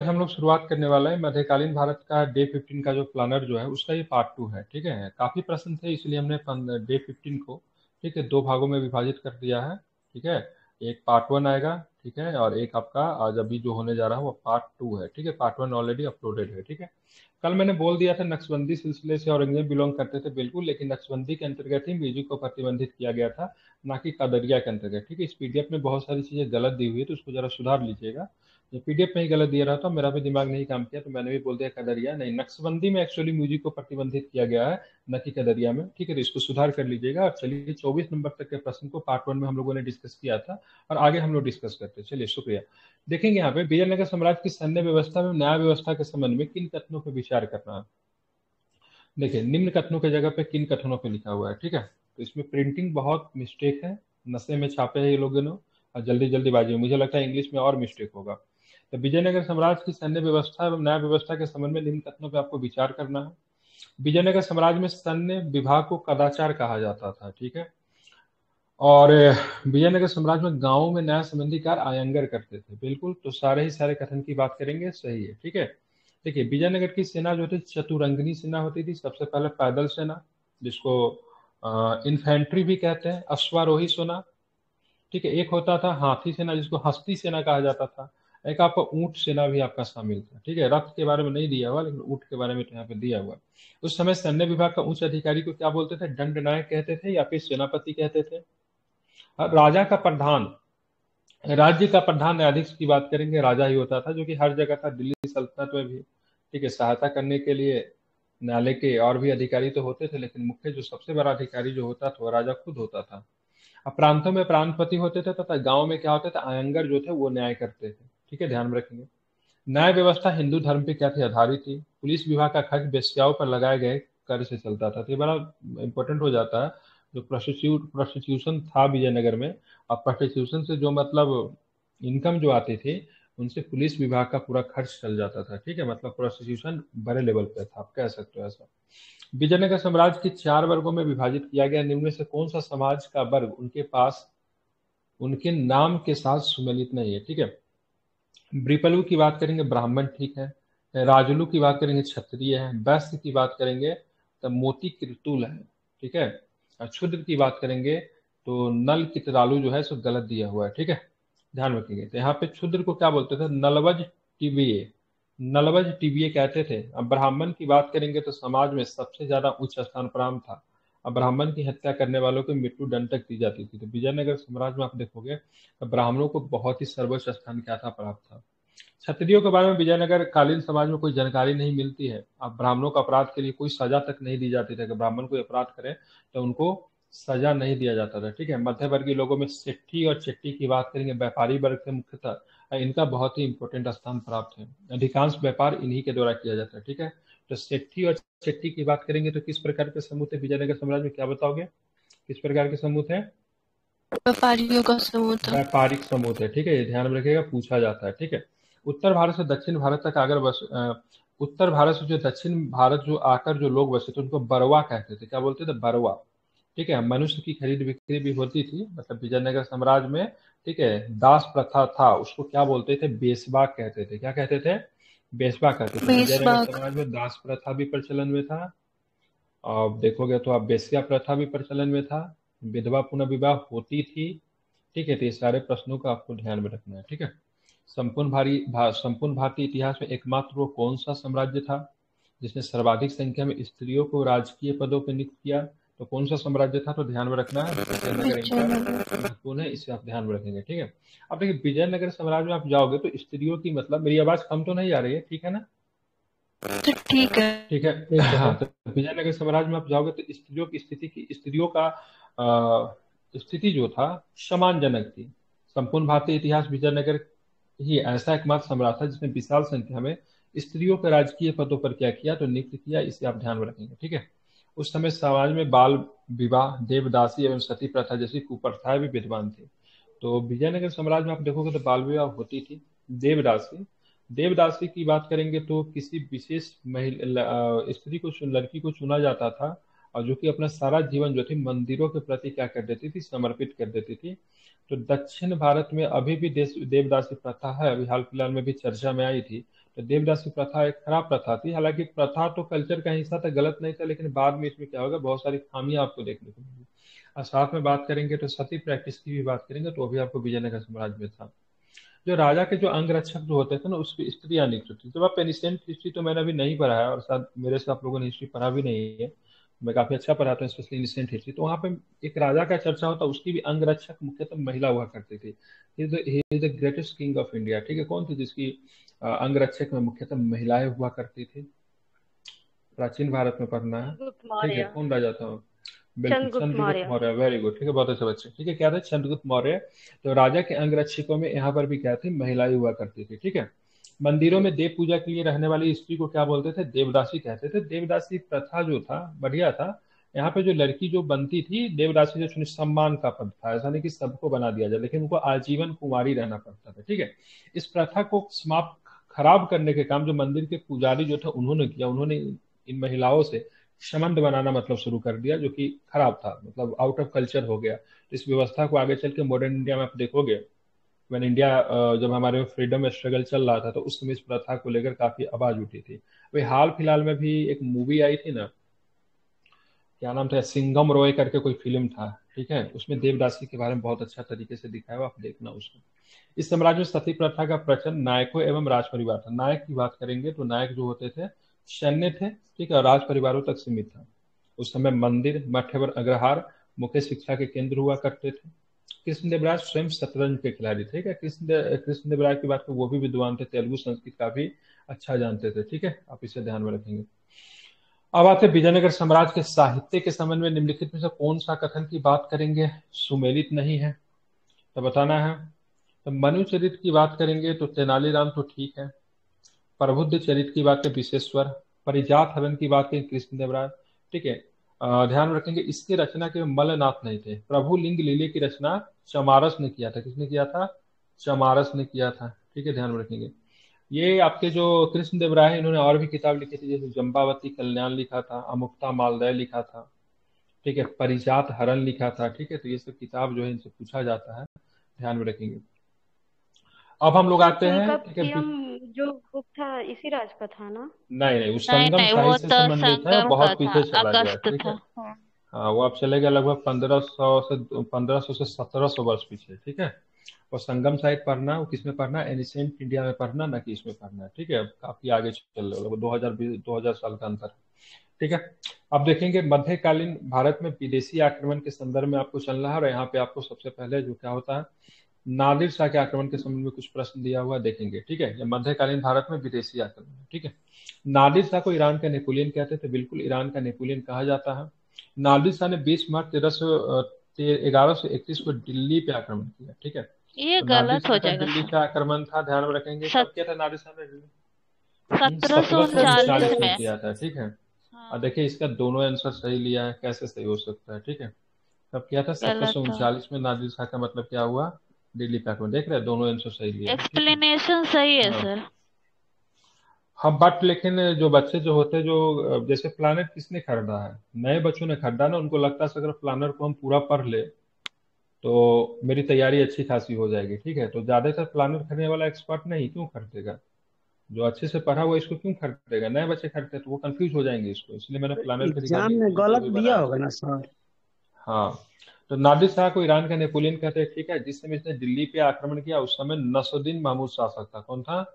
हम लोग शुरुआत करने वाला है मध्यकालीन भारत का डे 15 का जो प्लानर जो है उसका ये पार्ट 2 है। ठीक है, काफी प्रश्न थे इसलिए हमने डे 15 को ठीक है 2 भागों में विभाजित कर दिया है। ठीक है, एक पार्ट 1 आएगा, ठीक है, और एक आपका आज अभी जो होने जा रहा है वो पार्ट 2 है। ठीक है, पार्ट 1 ऑलरेडी अपलोडेड है। ठीक है, कल मैंने बोल दिया था नक्शबंदी सिलसिले से औरंगजेब बिलोंग करते थे, बिल्कुल, लेकिन नक्शबंदी के अंतर्गत ही म्यूजिक को प्रतिबंधित किया गया था, ना कि कदरिया के अंतर्गत। ठीक है, इस पीडीएफ में बहुत सारी चीजें गलत दी हुई है तो उसको जरा सुधार लीजिएगा। ये पीडीएफ में ही गलत दिया रहा था, मेरा भी दिमाग नहीं काम किया तो मैंने भी बोल दिया कदरिया नहीं, नक्शबंदी में एक्चुअली म्यूजिक को प्रतिबंधित किया गया है, न कि कदरिया में। ठीक है, तो इसको सुधार कर लीजिएगा। और चलिए 24 नंबर तक के प्रश्न को पार्ट 1 में हम लोगों ने डिस्कस किया था और आगे हम लोग डिस्कस करते हैं। चलिए, शुक्रिया। देखेंगे यहाँ पे विजयनगर साम्राज्य की सैन्य व्यवस्था में न्याय व्यवस्था के संबंध में किन कथनों पर विचार करना है। देखिए, निम्न कथनों की जगह पे किन कथनों पे लिखा हुआ है। ठीक है, तो इसमें प्रिंटिंग बहुत मिस्टेक है, नशे में छापे हैं ये लोगों ने और जल्दी जल्दीबाजी में, मुझे लगता है इंग्लिश में और मिस्टेक होगा। तो विजयनगर साम्राज्य की सैन्य व्यवस्था एवं न्याय व्यवस्था के संबंध में निम्न कथनों पे आपको विचार करना है। विजयनगर साम्राज्य में सैन्य विभाग को कदाचार कहा जाता था। ठीक है, और विजयनगर साम्राज्य में गांवों में न्याय संबंधी कार्य आयंगर करते थे, बिल्कुल, तो सारे ही सारे कथन की बात करेंगे, सही है। ठीक है, देखिए विजयनगर की सेना जो थी चतुरंगनी सेना होती थी। सबसे पहले पैदल सेना, जिसको इन्फेंट्री भी कहते हैं, अश्वारोही सेना। ठीक है, एक होता था हाथी सेना जिसको हस्ती सेना कहा जाता था। एक आपका ऊंट सेना भी आपका शामिल था। ठीक है, रथ के बारे में नहीं दिया हुआ लेकिन ऊंट के बारे में तो यहाँ पे दिया हुआ है। उस समय सैन्य विभाग का उच्च अधिकारी को क्या बोलते थे, दंड नायक कहते थे या फिर सेनापति कहते थे। राजा का प्रधान, राज्य का प्रधान न्यायाधीश की बात करेंगे, राजा ही होता था, जो कि हर जगह था, दिल्ली सल्तनत में भी। ठीक है, सहायता करने के लिए न्यायालय के और भी अधिकारी तो होते थे, लेकिन मुख्य जो सबसे बड़ा अधिकारी जो होता था वो राजा खुद होता था। अब प्रांतों में प्रांतपति होते थे तथा गांव में क्या होते थे, आयंगर जो थे वो न्याय करते थे। ठीक है, ध्यान में रखेंगे। न्याय व्यवस्था हिंदू धर्म पे क्या थी, आधारित थी। पुलिस विभाग का खर्च वेश्याओं पर लगाए गए कर से चलता था। तो ये बड़ा इंपॉर्टेंट हो जाता है। जो प्रोस्टिट्यूशन था विजयनगर में, और प्रोस्टिट्यूशन से जो मतलब इनकम जो आती थी, उनसे पुलिस विभाग का पूरा खर्च चल जाता था। ठीक है, मतलब प्रोस्टिट्यूशन बड़े लेवल पे था, आप कह सकते हो ऐसा। विजयनगर साम्राज्य की 4 वर्गों में विभाजित किया गया, निम्न में से कौन सा समाज का वर्ग उनके पास उनके नाम के साथ सुमेलित नहीं है। ठीक है, ब्रिपलू की बात करेंगे ब्राह्मण, ठीक है। राजलू की बात करेंगे क्षत्रिय है। वैश्य की बात करेंगे तो मोती किरतुल है। ठीक है, और क्षुद्र की बात करेंगे तो नल कितरालू जो है सो गलत दिया हुआ है। ठीक है, ध्यान रखेंगे। तो यहाँ पे क्षुद्र को क्या बोलते थे, नलवज टिबिये, नलवज टिबिये कहते थे। अब ब्राह्मण की बात करेंगे तो समाज में सबसे ज्यादा उच्च स्थान प्राप्त था। अब ब्राह्मण की हत्या करने वालों को मृत्यु दंड तक दी जाती थी। तो विजयनगर साम्राज्य में आप देखोगे तो ब्राह्मणों को बहुत ही सर्वोच्च स्थान क्या था, प्राप्त था। क्षत्रियो के बारे में विजयनगर कालीन समाज में कोई जानकारी नहीं मिलती है। अब ब्राह्मणों को अपराध के लिए कोई सजा तक नहीं दी जाती थी। अगर ब्राह्मण कोई अपराध करे तो उनको सजा नहीं दिया जाता था। ठीक है, मध्यवर्गीय लोगों में सेट्ठी और चेट्टी की बात करेंगे, व्यापारी वर्ग से मुख्यतः इनका बहुत ही इंपॉर्टेंट स्थान प्राप्त है। अधिकांश व्यापार इन्हीं के द्वारा किया जाता है। ठीक है, तो सेट्ठी और चेट्टी की बात करेंगे तो किस प्रकार के समूह थे विजयनगर साम्राज्य में, क्या बताओगे, किस प्रकार के समूह थे। व्यापारियों का समूह था। व्यापारिक समूह थे। ठीक है, ये ध्यान में रखिएगा, पूछा जाता है। ठीक है, उत्तर भारत से दक्षिण भारत तक अगर उत्तर भारत से जो दक्षिण भारत जो आकर जो लोग बसे थे उनको बरवा कहते थे। क्या बोलते थे, बरवा। ठीक है, मनुष्य की खरीद बिक्री भी होती थी, मतलब विजयनगर साम्राज्य में। ठीक है, दास प्रथा था, उसको क्या बोलते थे, बेसबाग कहते थे। क्या कहते थे, बेसबाग कहते थे। विजयनगर बेसबाग। साम्राज्य में दास प्रथा भी प्रचलन में था, और देखोगे तो आप बेश्या प्रथा भी प्रचलन में था, विधवा पुनर्विवाह होती थी। ठीक है, तो ये सारे प्रश्नों का आपको ध्यान में रखना है। ठीक है, संपूर्ण भारतीय इतिहास में एकमात्र वो कौन सा साम्राज्य था जिसने सर्वाधिक संख्या में स्त्रियों को राजकीय पदों पर नियुक्त किया, तो कौन सा साम्राज्य था, तो ध्यान में रखना है, विजयनगर इनका विजयनगर। महत्वपूर्ण है, इसे आप ध्यान में रखेंगे। ठीक है, अब देखिए विजयनगर साम्राज्य में आप जाओगे तो स्त्रियों की, मतलब मेरी आवाज कम तो नहीं आ रही है, ठीक है ना। तो ठीक है। ठीक है, ठीक हाँ, है। तो विजयनगर साम्राज्य में आप जाओगे तो स्त्रियों की स्थिति की, स्त्रियों का स्थिति जो था सम्मानजनक थी। संपूर्ण भारतीय इतिहास विजयनगर ही ऐसा एकमात्र सम्राट था जिसने विशाल संख्या में स्त्रियों को राजकीय पदों पर क्या किया, तो नियुक्त किया, इसे आप ध्यान में रखेंगे। ठीक है, उस समय समाज में बाल विवाह, देवदासी एवं सती प्रथा जैसी कुप्रथाएं भी विद्यमान थी। तो विजयनगर साम्राज्य में आप देखोगे तो बाल विवाह होती थी। देवदासी, देवदासी की बात करेंगे तो किसी विशेष महिला स्त्री को लड़की को चुना जाता था, और जो कि अपना सारा जीवन जो थी मंदिरों के प्रति क्या कर देती थी, समर्पित कर देती थी। तो दक्षिण भारत में अभी भी देश देवदासी प्रथा है, अभी हाल फिलहाल में भी चर्चा में आई थी। तो देवदासी प्रथा एक खराब प्रथा थी। हालांकि प्रथा तो कल्चर का हिस्सा था, गलत नहीं था, लेकिन बाद में इसमें क्या होगा, बहुत सारी खामियां आपको देखने को मिली। और साथ में बात करेंगे तो सती प्रैक्टिस की भी बात करेंगे, तो अभी आपको विजयनगर साम्राज्य में था। जो राजा के जो अंगरक्षक जो होते थे ना, उसकी स्त्रियां नियुक्त थी। जब आप एनिसेंट हिस्ट्री तो मैंने अभी नहीं पढ़ा है, और शायद मेरे से आप लोगों ने हिस्ट्री पढ़ा भी नहीं है, मैं काफी अच्छा पढ़ाता हूँ स्पेशली एनिसेंट हिस्ट्री। तो वहाँ पे एक राजा का चर्चा होता, उसकी भी अंगरक्षक मुख्यतः महिला हुआ करती थी। He is the greatest king of India, ठीक है। कौन थी जिसकी अंगरक्षक में मुख्यतः महिलाएं हुआ करती थी? प्राचीन भारत में पढ़ना है, चंद्रगुप्त ठीक है। मौर्य। कौन राजा था? बिल्कुल चंद्रगुप्त चंद्रगुप्त मौर्य। मौर्य, वेरी गुड, ठीक है, बहुत अच्छे बच्चे, ठीक है। क्या था? चंद्रगुप्त मौर्य। तो राजा के अंगरक्षकों में यहाँ पर भी क्या थी, महिलाएं हुआ करती थी, ठीक है। मंदिरों में देव पूजा के लिए रहने वाली स्त्री को क्या बोलते थे? देवदासी कहते थे। देवदासी प्रथा जो था बढ़िया था। यहाँ पे जो लड़की जो बनती थी देवदासी, जो सम्मान का पद था, ऐसा नहीं कि सबको बना दिया जाए, लेकिन उनको आजीवन कुमारी रहना पड़ता था, ठीक है। इस प्रथा को समाप्त, खराब करने के काम जो मंदिर के पुजारी जो थे उन्होंने किया। उन्होंने इन महिलाओं से संबंध बनाना मतलब शुरू कर दिया, जो कि खराब था, मतलब आउट ऑफ कल्चर हो गया। तो इस व्यवस्था को आगे चल के मॉडर्न इंडिया में आप देखोगे, व्हेन इंडिया, जब हमारे फ्रीडम स्ट्रगल चल रहा था, तो उस समय इस प्रथा को लेकर काफी आवाज उठी थी। अभी हाल फिलहाल में भी एक मूवी आई थी ना, क्या नाम था, सिंघम रॉय करके कोई फिल्म था, ठीक है। उसमें देवदासी के बारे में बहुत अच्छा तरीके से दिखाया हुआ, आप देखना उसको। इस साम्राज्य में सती प्रथा का प्रचलन नायकों एवं राज परिवार था। नायक की बात करेंगे तो नायक जो होते थे सैन्य थे, ठीक है, और राज परिवारों तक सीमित था। उस समय मंदिर, मठ एवं अग्रहार मुख्य शिक्षा के केंद्र हुआ करते थे। कृष्णदेवराय स्वयं शतरंज के खिलाड़ी थे, ठीक है। कृष्णदेवराय की बात करें, वो भी विद्वान थे, तेलुगु संस्कृत काफी अच्छा जानते थे, ठीक है। आप इसे ध्यान में रखेंगे। अब आते हैं विजयनगर साम्राज्य के साहित्य के संबंध में, निम्नलिखित में से कौन सा कथन की बात करेंगे सुमेलित नहीं है, तो बताना है। तो मनु चरित की बात करेंगे तो तेनालीराम तो ठीक है। प्रबुद्ध चरित की बात है विशेश्वर। परिजात हरण की बात करें कृष्णदेवराय, ठीक है। ध्यान रखेंगे इसकी रचना के मल्लनाथ नहीं थे। प्रभु लिंग लीले की रचना चमारस ने किया था। किसने किया था? चमारस ने किया था, ठीक है, ध्यान में रखेंगे। ये आपके जो कृष्णदेवराय है, इन्होंने और भी किताब लिखी थी, जैसे जम्बावती कल्याण लिखा था, अमुक्ता मालदय लिखा था, ठीक है, परिजात हरण लिखा था, ठीक है। तो ये सब किताब जो है इनसे पूछा जाता है, ध्यान में रखेंगे। अब हम लोग सर आते हैं, ठीक है। तुल्कापियम जो बुक था इसी राज का था ना? नहीं नहीं, वो नहीं संगम नहीं, वो साहित्य से तो संबंधित है, संगम का बहुत था, पीछे चला गया, अगस्त ठीक है। था। हाँ। हाँ, वो अब चले गया लगभग 1500 से 1700 वर्ष पीछे, ठीक है। और संगम साहित्य पढ़ना, वो किसमें पढ़ना? एनिसेंट इंडिया में पढ़ना, ना कि इसमें पढ़ना, ठीक है। अब काफी आगे चल रहे हो, 2020 2000 साल का अंतर है, ठीक है। अब देखेंगे मध्यकालीन भारत में विदेशी आक्रमण के संदर्भ में आपको चलना है, और यहाँ पे आपको सबसे पहले जो क्या होता है, नादिर शाह के आक्रमण के संबंध में कुछ प्रश्न दिया हुआ देखेंगे, ठीक है। ये मध्यकालीन भारत में विदेशी आक्रमण, ठीक है। नादिर शाह को ईरान का नेपोलियन कहते थे, बिल्कुल ईरान का नेपोलियन कहा जाता है। नादिर शाह ने 20 मार्च 1131 को दिल्ली पे आक्रमण किया, ठीक है। ये तो नादिर गलत शाह हो का जाएगा दिल्ली सर। पे आक्रमण था, ध्यान में रखेंगे। कब सत, किया था नादिर शाह ने दिल्ली? सत्रह सौ सत्रह सौ उनचालीस उनचालीस में में। किया था, ठीक है। और हाँ। देखिए इसका दोनों आंसर सही लिया है, कैसे सही हो सकता है, ठीक है। कब किया था? सत्रह गलत सौ था। उनचालीस में नादिर शाह का मतलब क्या हुआ? दिल्ली पे आक्रमण। देख रहे हैं, दोनों आंसर सही लिया है, ठीक है। एक्सप्लेनेशन सही है हाँ सर। हाँ, बट लेकिन जो बच्चे जो होते हैं, जो जैसे प्लानर किसने खरीदा है? नए बच्चों ने खरीदा ना, उनको लगता है अगर प्लानर को हम पूरा पढ़ ले तो मेरी तैयारी अच्छी खासी हो जाएगी, ठीक है। तो ज्यादातर प्लानर खरीदने वाला एक्सपर्ट नहीं, क्यों खरीदेगा? जो अच्छे से पढ़ा हुआ इसको क्यों खरीदेगा? नए बच्चे खरीदते हैं तो वो कंफ्यूज हो जाएंगे इसको, इसलिए मैंने प्लानर की एग्जाम रिगार्डिंग में वीडियो गलत भी दिया बनाया। होगा ना सर? हाँ, तो नादिर शाह को ईरान का नेपोलियन कहते हैं, ठीक है। जिस समय इसने दिल्ली पे आक्रमण किया उस समय नसरुद्दीन महमूद शासक था। कौन था?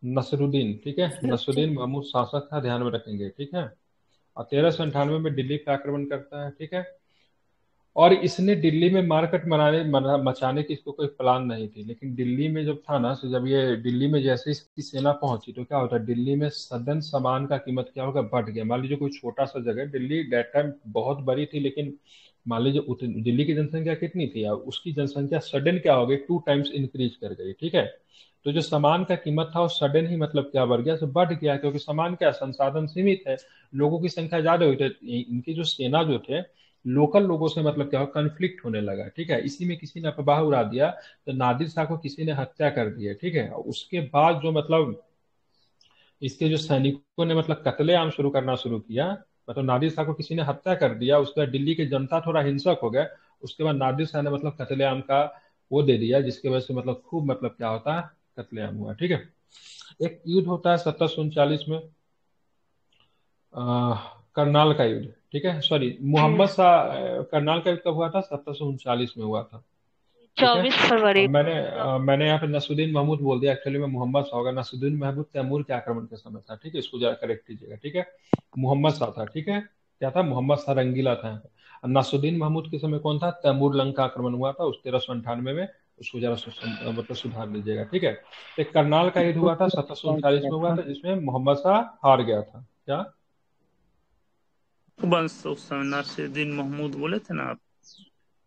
नसरुद्दीन, ठीक है, अच्छा अच्छा। नसरुद्दीन महमूद शासक था, ध्यान में रखेंगे, ठीक है। और 1398 में दिल्ली पे आक्रमण करता है, ठीक है। और इसने दिल्ली में मारकट मचाने की इसको कोई प्लान नहीं थी, लेकिन दिल्ली में जब था ना, तो जब ये दिल्ली में जैसे इसकी सेना पहुंची तो क्या होता है, दिल्ली में सदन सामान का कीमत क्या होगा, बढ़ गया। मान लीजिए कोई छोटा सा जगह, दिल्ली डेट टाइम बहुत बड़ी थी, लेकिन मान लीजिए दिल्ली की जनसंख्या कितनी थी, अब उसकी जनसंख्या सडन क्या हो गई, 2 टाइम्स इंक्रीज कर गई, ठीक है। तो जो सामान का कीमत था वो सडन ही मतलब क्या बढ़ गया, तो बढ़ गया, क्योंकि सामान क्या, संसाधन सीमित है, लोगों की संख्या ज्यादा हुई, तो इनकी जो सेना जो थे, लोकल लोगों से मतलब क्या हो, कन्फ्लिक्ट होने लगा, ठीक है। इसी में किसी ने अफवाह उड़ा दिया, तो नादिर शाह को किसी ने हत्या कर दी है, ठीक है। और उसके बाद जो मतलब इसके जो सैनिकों ने मतलब कत्लेआम शुरू किया, मतलब नादिर शाह को किसी ने हत्या कर दिया, उसके बाद दिल्ली की जनता थोड़ा हिंसक हो गया। उसके बाद नादिर शाह ने मतलब कत्लेआम का वो दे दिया, जिसकी वजह से मतलब खूब मतलब क्या होता है, कत्लेआम हुआ, ठीक है। एक युद्ध होता है 1739 में, करनाल का युद्ध, ठीक है, सॉरी मोहम्मद शाह, करनाल का युद्ध कब हुआ था? 1739 में हुआ था, ठीक है। 24 फरवरी। अब मैंने यहाँ पे नसरुद्दीन महमूद बोल दिया, एक्चुअली में मोहम्मद शाह होगा। नसरुद्दीन महमूद तैमूर के आक्रमण के समय था, ठीक है, इसको जरा करेक्ट कीजिएगा, ठीक है। मोहम्मद शाह था, ठीक है, क्या था? मोहम्मद शाह रंगीला था यहाँ पे। और नसरुद्दीन महमूद के समय कौन था? तैमूर लंग का आक्रमण हुआ था उस 1398 में। उसको जरा मतलब सुधार लीजिएगा, ठीक है। तो एक करनाल का युद्ध हुआ था 1739 में हुआ था, जिसमें मोहम्मद शाह हार गया था। क्या? बस उस समय नासिरुद्दीन महमूद बोले थे ना आप?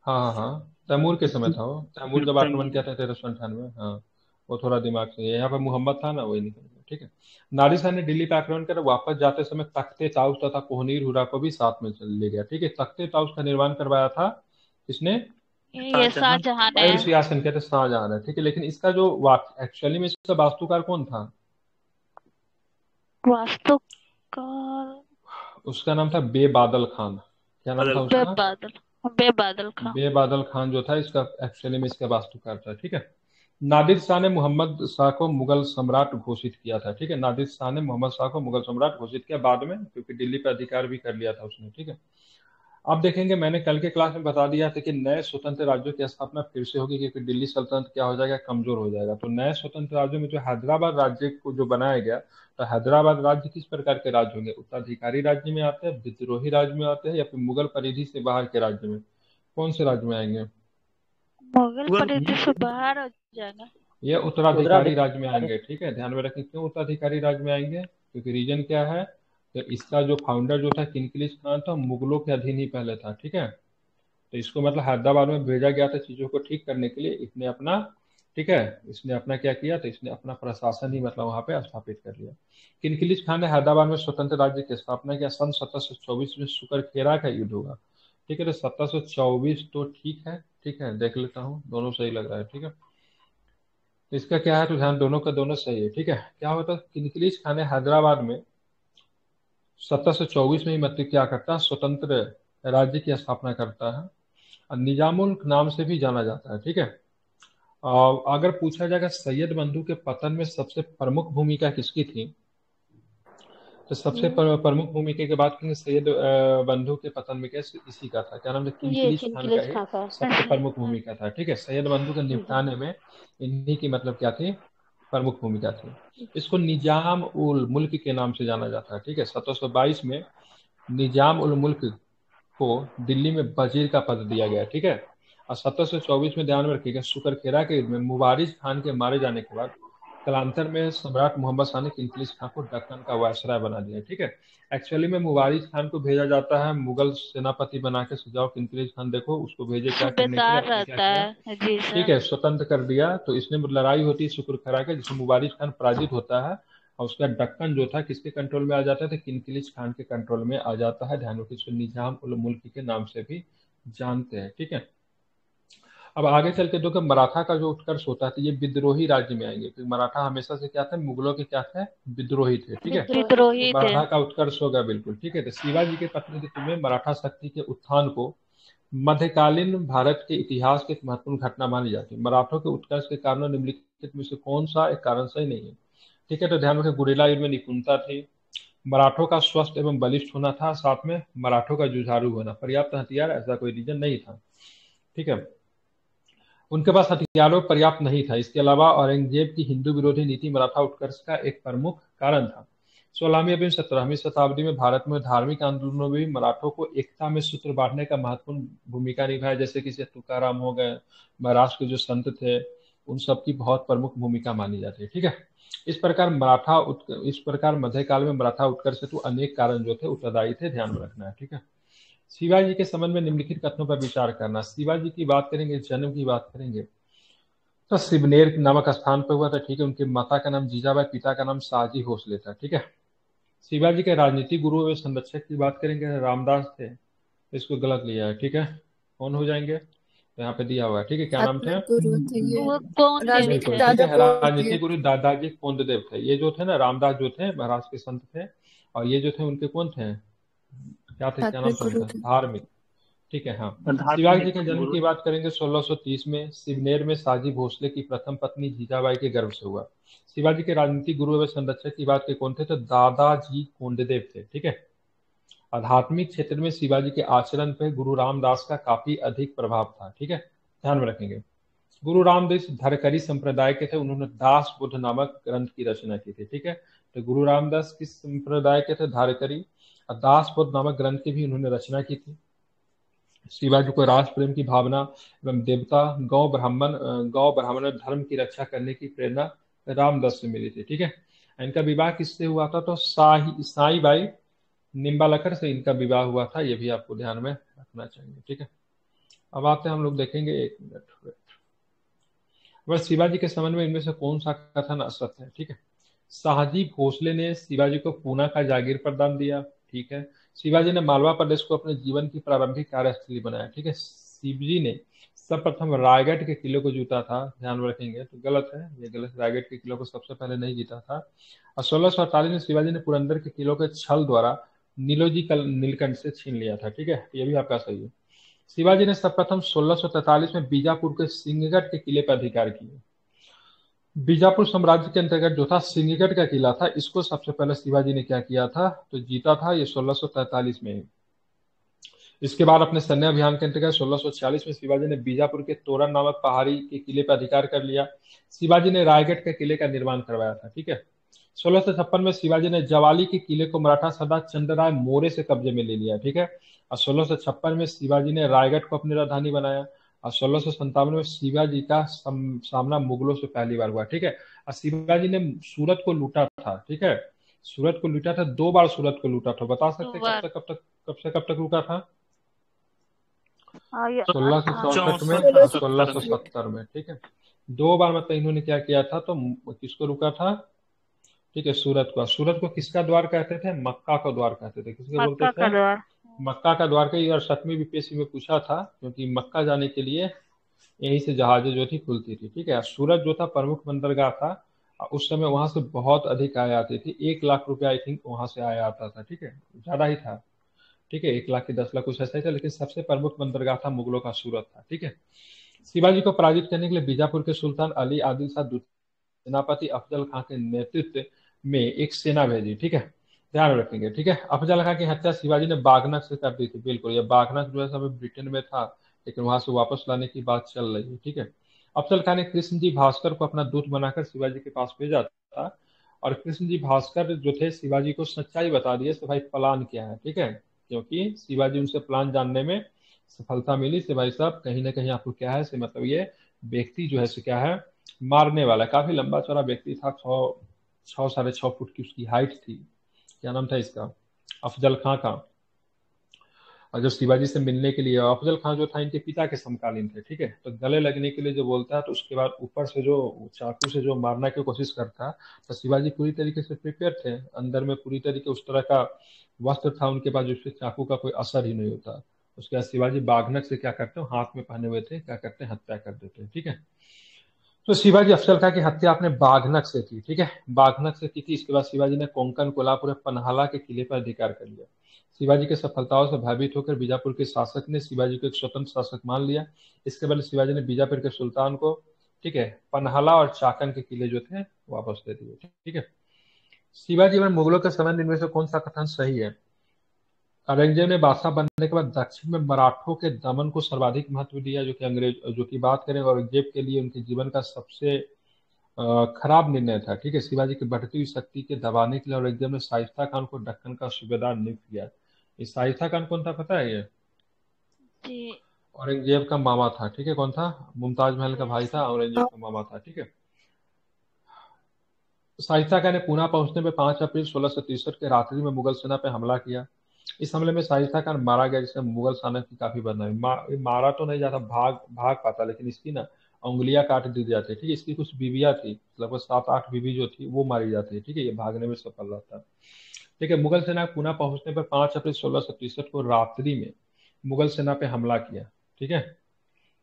हाँ हाँ हाँ, तैमूर के समय था वो। तैमूर जब आक्रमण तैमूर। किया था 1398 में, हाँ। वो थोड़ा दिमाग से यहाँ पर मोहम्मद था ना, वही निकल गया, ठीक है। नादिर शाह ने दिल्ली पर आक्रमण कर वापस जाते समय तख्ते ताउस तथा कोहनीर हुरा को भी साथ में चल ले गया, ठीक है। तख्ते ताउस का निर्माण करवाया था किसने? ये शाहजहां। शाहजहां ने। और सियासन कहते शाहजहां है, ठीक है। लेकिन इसका जो एक्चुअली में इसका वास्तुकार कौन था? वास्तुकार उसका नाम था बेबादल खान। क्या नाम था बदल खान। उसका? बेबादल बेबादल खां। बेबादल खान जो था इसका एक्चुअली में इसका वास्तुकार था, ठीक है। नादिर शाह ने मोहम्मद शाह को मुगल सम्राट घोषित किया था, ठीक है। नादिर शाह ने मोहम्मद शाह को मुगल सम्राट घोषित किया बाद में, क्योंकि दिल्ली पर अधिकार भी कर लिया था उसने, ठीक है। अब देखेंगे, मैंने कल के क्लास में बता दिया था कि नए स्वतंत्र राज्यों की स्थापना फिर से होगी, क्योंकि दिल्ली सल्तनत क्या हो जाएगा? कमजोर हो जाएगा। तो नए स्वतंत्र राज्यों में जो हैदराबाद राज्य को जो बनाया गया, तो हैदराबाद राज्य किस प्रकार के राज्य होंगे? उत्तराधिकारी राज्य में आते हैं, विद्रोही राज्य में आते हैं, या फिर मुगल परिधि से बाहर के राज्य में? कौन से राज्य में आएंगे? मुगल मुगल। परिधि से बाहर हो जाएगा। ये उत्तराधिकारी राज्य में आएंगे, ठीक है। ध्यान में रखें, क्यों उत्तराधिकारी राज्य में आएंगे? क्योंकि रीजन क्या है? तो इसका जो फाउंडर जो था किनकिलिस खान था, मुगलों के अधीन ही पहले था, ठीक है। तो इसको मतलब हैदराबाद में भेजा गया था चीजों को ठीक करने के लिए, इसने अपना, ठीक है, इसने अपना क्या किया? तो इसने अपना प्रशासन ही मतलब वहां पे स्थापित कर लिया। किनकिलिस खान ने हैदराबाद में स्वतंत्र राज्य की स्थापना किया। सन 1724 में सुकरखेरा का युद्ध होगा, ठीक है। तो 1724 तो ठीक है, ठीक है, देख लेता हूँ, दोनों सही लग रहा है, ठीक है। तो इसका क्या है? तो ध्यान, दोनों का दोनों सही है, ठीक है। क्या होता है? किनकिलिस खान ने हैदराबाद में 1724 में ही मतलब क्या करता है? स्वतंत्र राज्य की स्थापना करता है। और निजामुल नाम से भी जाना जाता है, ठीक है। अगर पूछा जाएगा सैयद बंधु के पतन में सबसे प्रमुख भूमिका किसकी थी, तो सबसे प्रमुख भूमिका की बात करेंगे सैयद बंधु के पतन में, क्या इसी का था? क्या नाम था? ये किनकिलिस खान का किनकिलिस ही खां का। सबसे प्रमुख भूमिका था, ठीक है। सैयद बंधु के निपटाने में इन्हीं की मतलब क्या थी? प्रमुख भूमिका थी। इसको निजाम उल मुल्क के नाम से जाना जाता है, ठीक है। 1722 में निजाम उल मुल्क को दिल्ली में वजीर का पद दिया गया, ठीक है। और 1724 में ध्यान में रखिएगा, सुकरखेरा के युद्ध में मुबारिज खान के मारे जाने के बाद कालांतर में सम्राट मोहम्मद शाह ने किनकिलिस खान को दक्कन का वायसराय बना दिया, ठीक है। एक्चुअली में मुबारिज खान को भेजा जाता है मुगल सेनापति बना के, सजाओ किनकिलिस खान देखो उसको भेजे क्या करने के लिए, सूबेदार उसने क्या रहता किया? है जी ठीक सर। है, स्वतंत्र कर दिया। तो इसने लड़ाई होती है सुकुरखरा के, जिसमें मुबारिज खान पराजित होता है। और उसका दक्कन जो था किसके कंट्रोल में आ जाता है? तो किनकिलिस खान के कंट्रोल में आ जाता है। ध्यान रखिए, इसको निजाम उल मुल्क के नाम से भी जानते हैं, ठीक है। अब आगे चल के देखो, मराठा का जो उत्कर्ष होता है, तो ये विद्रोही राज्य में आएंगे, क्योंकि मराठा हमेशा से क्या थे? मुगलों के क्या थे? विद्रोही थे, ठीक है। विद्रोही तो थे। विद्रोही थे। मराठा का उत्कर्ष होगा, बिल्कुल ठीक है। तो शिवाजी के प्रतिनिधित्व में मराठा शक्ति के उत्थान को मध्यकालीन भारत के इतिहास की एक महत्वपूर्ण घटना मानी जाती है। मराठों के उत्कर्ष के कारण निम्नलिखित में से कौन सा एक कारण सही नहीं है? ठीक है, तो ध्यान रखें, गुरिल्ला युद्ध में निपुणता थी, मराठों का स्वस्थ एवं बलिष्ठ होना था, साथ में मराठों का जुझारू होना, पर्याप्त हथियार ऐसा कोई रीजन नहीं था, ठीक है। उनके पास हथियारों पर्याप्त नहीं था। इसके अलावा औरंगजेब की हिंदू विरोधी नीति मराठा उत्कर्ष का एक प्रमुख कारण था। 16वीं एवं 17वीं शताब्दी में भारत में धार्मिक आंदोलनों में भी मराठों को एकता में सूत्र बांटने का महत्वपूर्ण भूमिका निभाया, जैसे कि तुकाराम हो गए, महाराष्ट्र के जो संत थे, उन सब की बहुत प्रमुख भूमिका मानी जाती है, ठीक है। इस प्रकार मध्यकाल में मराठा उत्कर्ष हेतु अनेक कारण जो थे उत्तरदायी थे, ध्यान में रखना है, ठीक है। शिवाजी के संबंध में निम्नलिखित कथनों पर विचार करना। शिवाजी की बात करेंगे, जन्म की बात करेंगे, तो सिवनेर नामक स्थान पर हुआ था, ठीक है। उनके माता का नाम जीजाबाई, पिता का नाम शाहजी भोसले था, ठीक है। शिवाजी के राजनीतिक गुरु एवं संरक्षक की बात करेंगे, रामदास थे, इसको गलत लिया है, ठीक है। कौन हो जाएंगे? तो यहाँ पे दिया हुआ है, ठीक है, क्या नाम थे? गुरु थे ये, वो कौन देव राजनीतिक बिल्कुल थे? ठीक दादा है, बोल दिए। राजनीतिक गुरु दादाजी कोंडदेव थे। ये जो थे ना, रामदास जो थे महाराष्ट्र के संत थे, और ये जो थे उनके कौन थे? क्या थे, क्या नाम धार्मिक था गुरु उनका? थे। धार्मिक, ठीक है। हाँ, शिवाजी जी धार्मिक के जन्म गुरु। की बात करेंगे 1630 में सिवनेर में साजी भोसले की प्रथम पत्नी जीजाबाई के गर्भ से हुआ। शिवाजी के राजनीतिक गुरु एवं संरक्षक की बात के कौन थे, तो दादाजी कोंडदेव थे। ठीक है। आध्यात्मिक क्षेत्र में शिवाजी के आचरण पे गुरु रामदास का काफी अधिक प्रभाव था। ठीक है, ध्यान में रखेंगे। गुरु रामदास धरकरी संप्रदाय के थे, उन्होंने दास बुद्ध नामक ग्रंथ की रचना की थी। ठीक है, तो गुरु रामदास किस संप्रदाय के थे, धारकरी। और दास बुद्ध नामक ग्रंथ की भी उन्होंने रचना की थी। शिवाजी को राष्ट्र प्रेम की भावना एवं देवता गौ ब्राह्मण धर्म की रक्षा करने की प्रेरणा रामदास से मिली थी। ठीक है, इनका विवाह किससे हुआ था, तो साई बाई निम्बालकर से इनका विवाह हुआ था। ये भी आपको ध्यान में रखना चाहिए। ठीक है, अब आते हैं हम लोग देखेंगे, एक मिनट। वह शिवाजी के संबंध में इनमें से कौन सा कथन असत्य है। ठीक है, शाहजी भोसले ने शिवाजी को पूना का जागीर प्रदान दिया। ठीक है, शिवाजी ने मालवा प्रदेश को अपने जीवन की प्रारंभिक कार्यस्थली बनाया। ठीक है, शिवजी ने सर्वप्रथम रायगढ़ के किले को जीता था। ध्यान में रखेंगे, तो गलत है, ये गलत। रायगढ़ के किले को सबसे पहले नहीं जीता था। और 1648 में शिवाजी ने पुरंदर के किलों के छल द्वारा नीलोजी नीलकंठ से छीन लिया था। ठीक है, ये भी आपका सही है। शिवाजी ने सर्वप्रथम 1643 में बीजापुर के सिंहगढ़ के किले पर अधिकार किया। बीजापुर साम्राज्य के अंतर्गत जो था सिंहगढ़ का किला था, इसको सबसे पहले शिवाजी ने क्या किया था, तो जीता था, ये 1643 में ही। इसके बाद अपने सैन्य अभियान के अंतर्गत 1646 में शिवाजी ने बीजापुर के तोरण नामक पहाड़ी के किले पर अधिकार कर लिया। शिवाजी ने रायगढ़ के किले का निर्माण करवाया था। ठीक है, 1656 में शिवाजी ने जवाली के किले को मराठा सरदार चंद्रराय मोरे से कब्जे में ले लिया। ठीक है, और 1656 में शिवाजी ने रायगढ़ को अपनी राजधानी बनाया। और 1657 में शिवाजी का सामना मुगलों से पहली बार हुआ। ठीक है, और शिवाजी ने सूरत को लूटा था। ठीक है, सूरत को लूटा था, 2 बार सूरत को लूटा था। बता सकते दो कब बार। से कब तक, कब से कब तक लूटा था, हाँ, 1664 में और 1670 में। ठीक है, 2 बार मतलब इन्होंने क्या किया था, तो किसको रुका था, ठीक है, सूरत को। सूरत को किसका द्वार कहते थे, मक्का का द्वार कहते थे। किसके बोलते मक्का का थे, द्वार। मक्का का द्वार। कई और 7वीं बीपीएससी में पूछा था, क्योंकि मक्का जाने के लिए यहीं से जहाजें जो थी खुलती थी। ठीक है, सूरत जो था प्रमुख बंदरगाह था। उस समय वहां से बहुत अधिक आय आती थी, 1 लाख रुपया आई थिंक वहां से आया आता था। ठीक है, ज्यादा ही था। ठीक है, 1 लाख की 10 लाख कुछ ऐसा ही था, लेकिन सबसे प्रमुख बंदरगाह था मुगलों का सूरत था। ठीक है, शिवाजी को पराजित करने के लिए बीजापुर के सुल्तान अली आदिल शाह सेनापति अफजल खां के नेतृत्व में एक सेना भेजी। ठीक है, ध्यान रखेंगे। ठीक है, अफजल खां की हत्या शिवाजी ने बागनक से कर दी थी। बिल्कुल, ये बागनक जो है सब ब्रिटेन में था, लेकिन वहां से वापस लाने की बात चल रही है। ठीक है, अफजल खान ने कृष्ण जी भास्कर को अपना दूत बनाकर शिवाजी के पास भेजा था। और कृष्ण जी भास्कर जो थे शिवाजी को सच्चाई बता दिए कि भाई प्लान क्या है। ठीक है, क्योंकि शिवाजी उनसे प्लान जानने में सफलता मिली से भाई साहब कहीं ना कहीं आपको क्या है से, मतलब ये व्यक्ति जो है से क्या है, मारने वाला। काफी लंबा चौड़ा व्यक्ति था, 6 6.5 फुट की उसकी हाइट थी। क्या नाम था इसका, अफजल खां का। और जो शिवाजी से मिलने के लिए, अफजल खां जो था इनके पिता के समकालीन थे। ठीक है, तो गले लगने के लिए जो बोलता है, तो उसके बाद ऊपर से जो चाकू से जो मारने की कोशिश करता है, तो शिवाजी पूरी तरीके से प्रिपेयर थे, अंदर में पूरी तरीके उस तरह का वस्त्र था उनके पास जिससे चाकू का कोई असर ही नहीं होता। उसके बाद शिवाजी बाघनक से क्या करते हैं, हाथ में पहने हुए थे, क्या करते हैं, हत्या कर देते हैं। ठीक है, तो शिवाजी अफजल खां की हत्या आपने बाघनक से की। ठीक है, बाघनक से की थी। इसके बाद शिवाजी ने कोंकण, कोल्हापुर, पन्हाला के किले पर अधिकार कर लिया। शिवाजी की सफलताओं से भयभीत होकर बीजापुर के शासक ने शिवाजी को एक स्वतंत्र शासक मान लिया। इसके बाद शिवाजी ने बीजापुर के सुल्तान को, ठीक है, पन्हाला और चाकन के किले जो थे वापस दे दिए। ठीक है, शिवाजी और मुगलों के संबंध इनमें से कौन सा कथन सही है। औरंगजेब ने बादशाह बनने के बाद दक्षिण में मराठों के दमन को सर्वाधिक महत्व दिया, जो कि बात करें औरंगजेब के लिए उनके जीवन का सबसे खराब निर्णय था। ठीक है, शिवाजी की बढ़ती हुई शक्ति के दबाने के लिए औरंगजेब ने शाइस्ता खान को दक्कन का सूबेदार नियुक्त किया। ये शाइस्ता खान कौन था पता है, ये जी। औरंगजेब का मामा था। ठीक है, कौन था, मुमताज महल का भाई था, औरंगजेब का मामा था। ठीक है, शाइस्ता खान ने पूना पहुंचने में 5 अप्रैल 1663 के रात्रि में मुगल सेना पर हमला किया। इस हमले में शाइस्ता खान मारा गया, जिससे मुगल सेना की काफी बदनामी। मारा तो नहीं जाता, भाग भाग पाता, लेकिन इसकी ना उंगलियां काट दी जाती है। ठीक है, इसकी कुछ बीवियां थी, लगभग 7 8 बीवी जो थी वो मारी जाती है। ठीक है, ये भागने में सफल रहता है। ठीक है, मुगल सेना पुनः पहुंचने पर 5 अप्रैल 1663 को रात्रि में मुगल सेना पे हमला किया। ठीक है,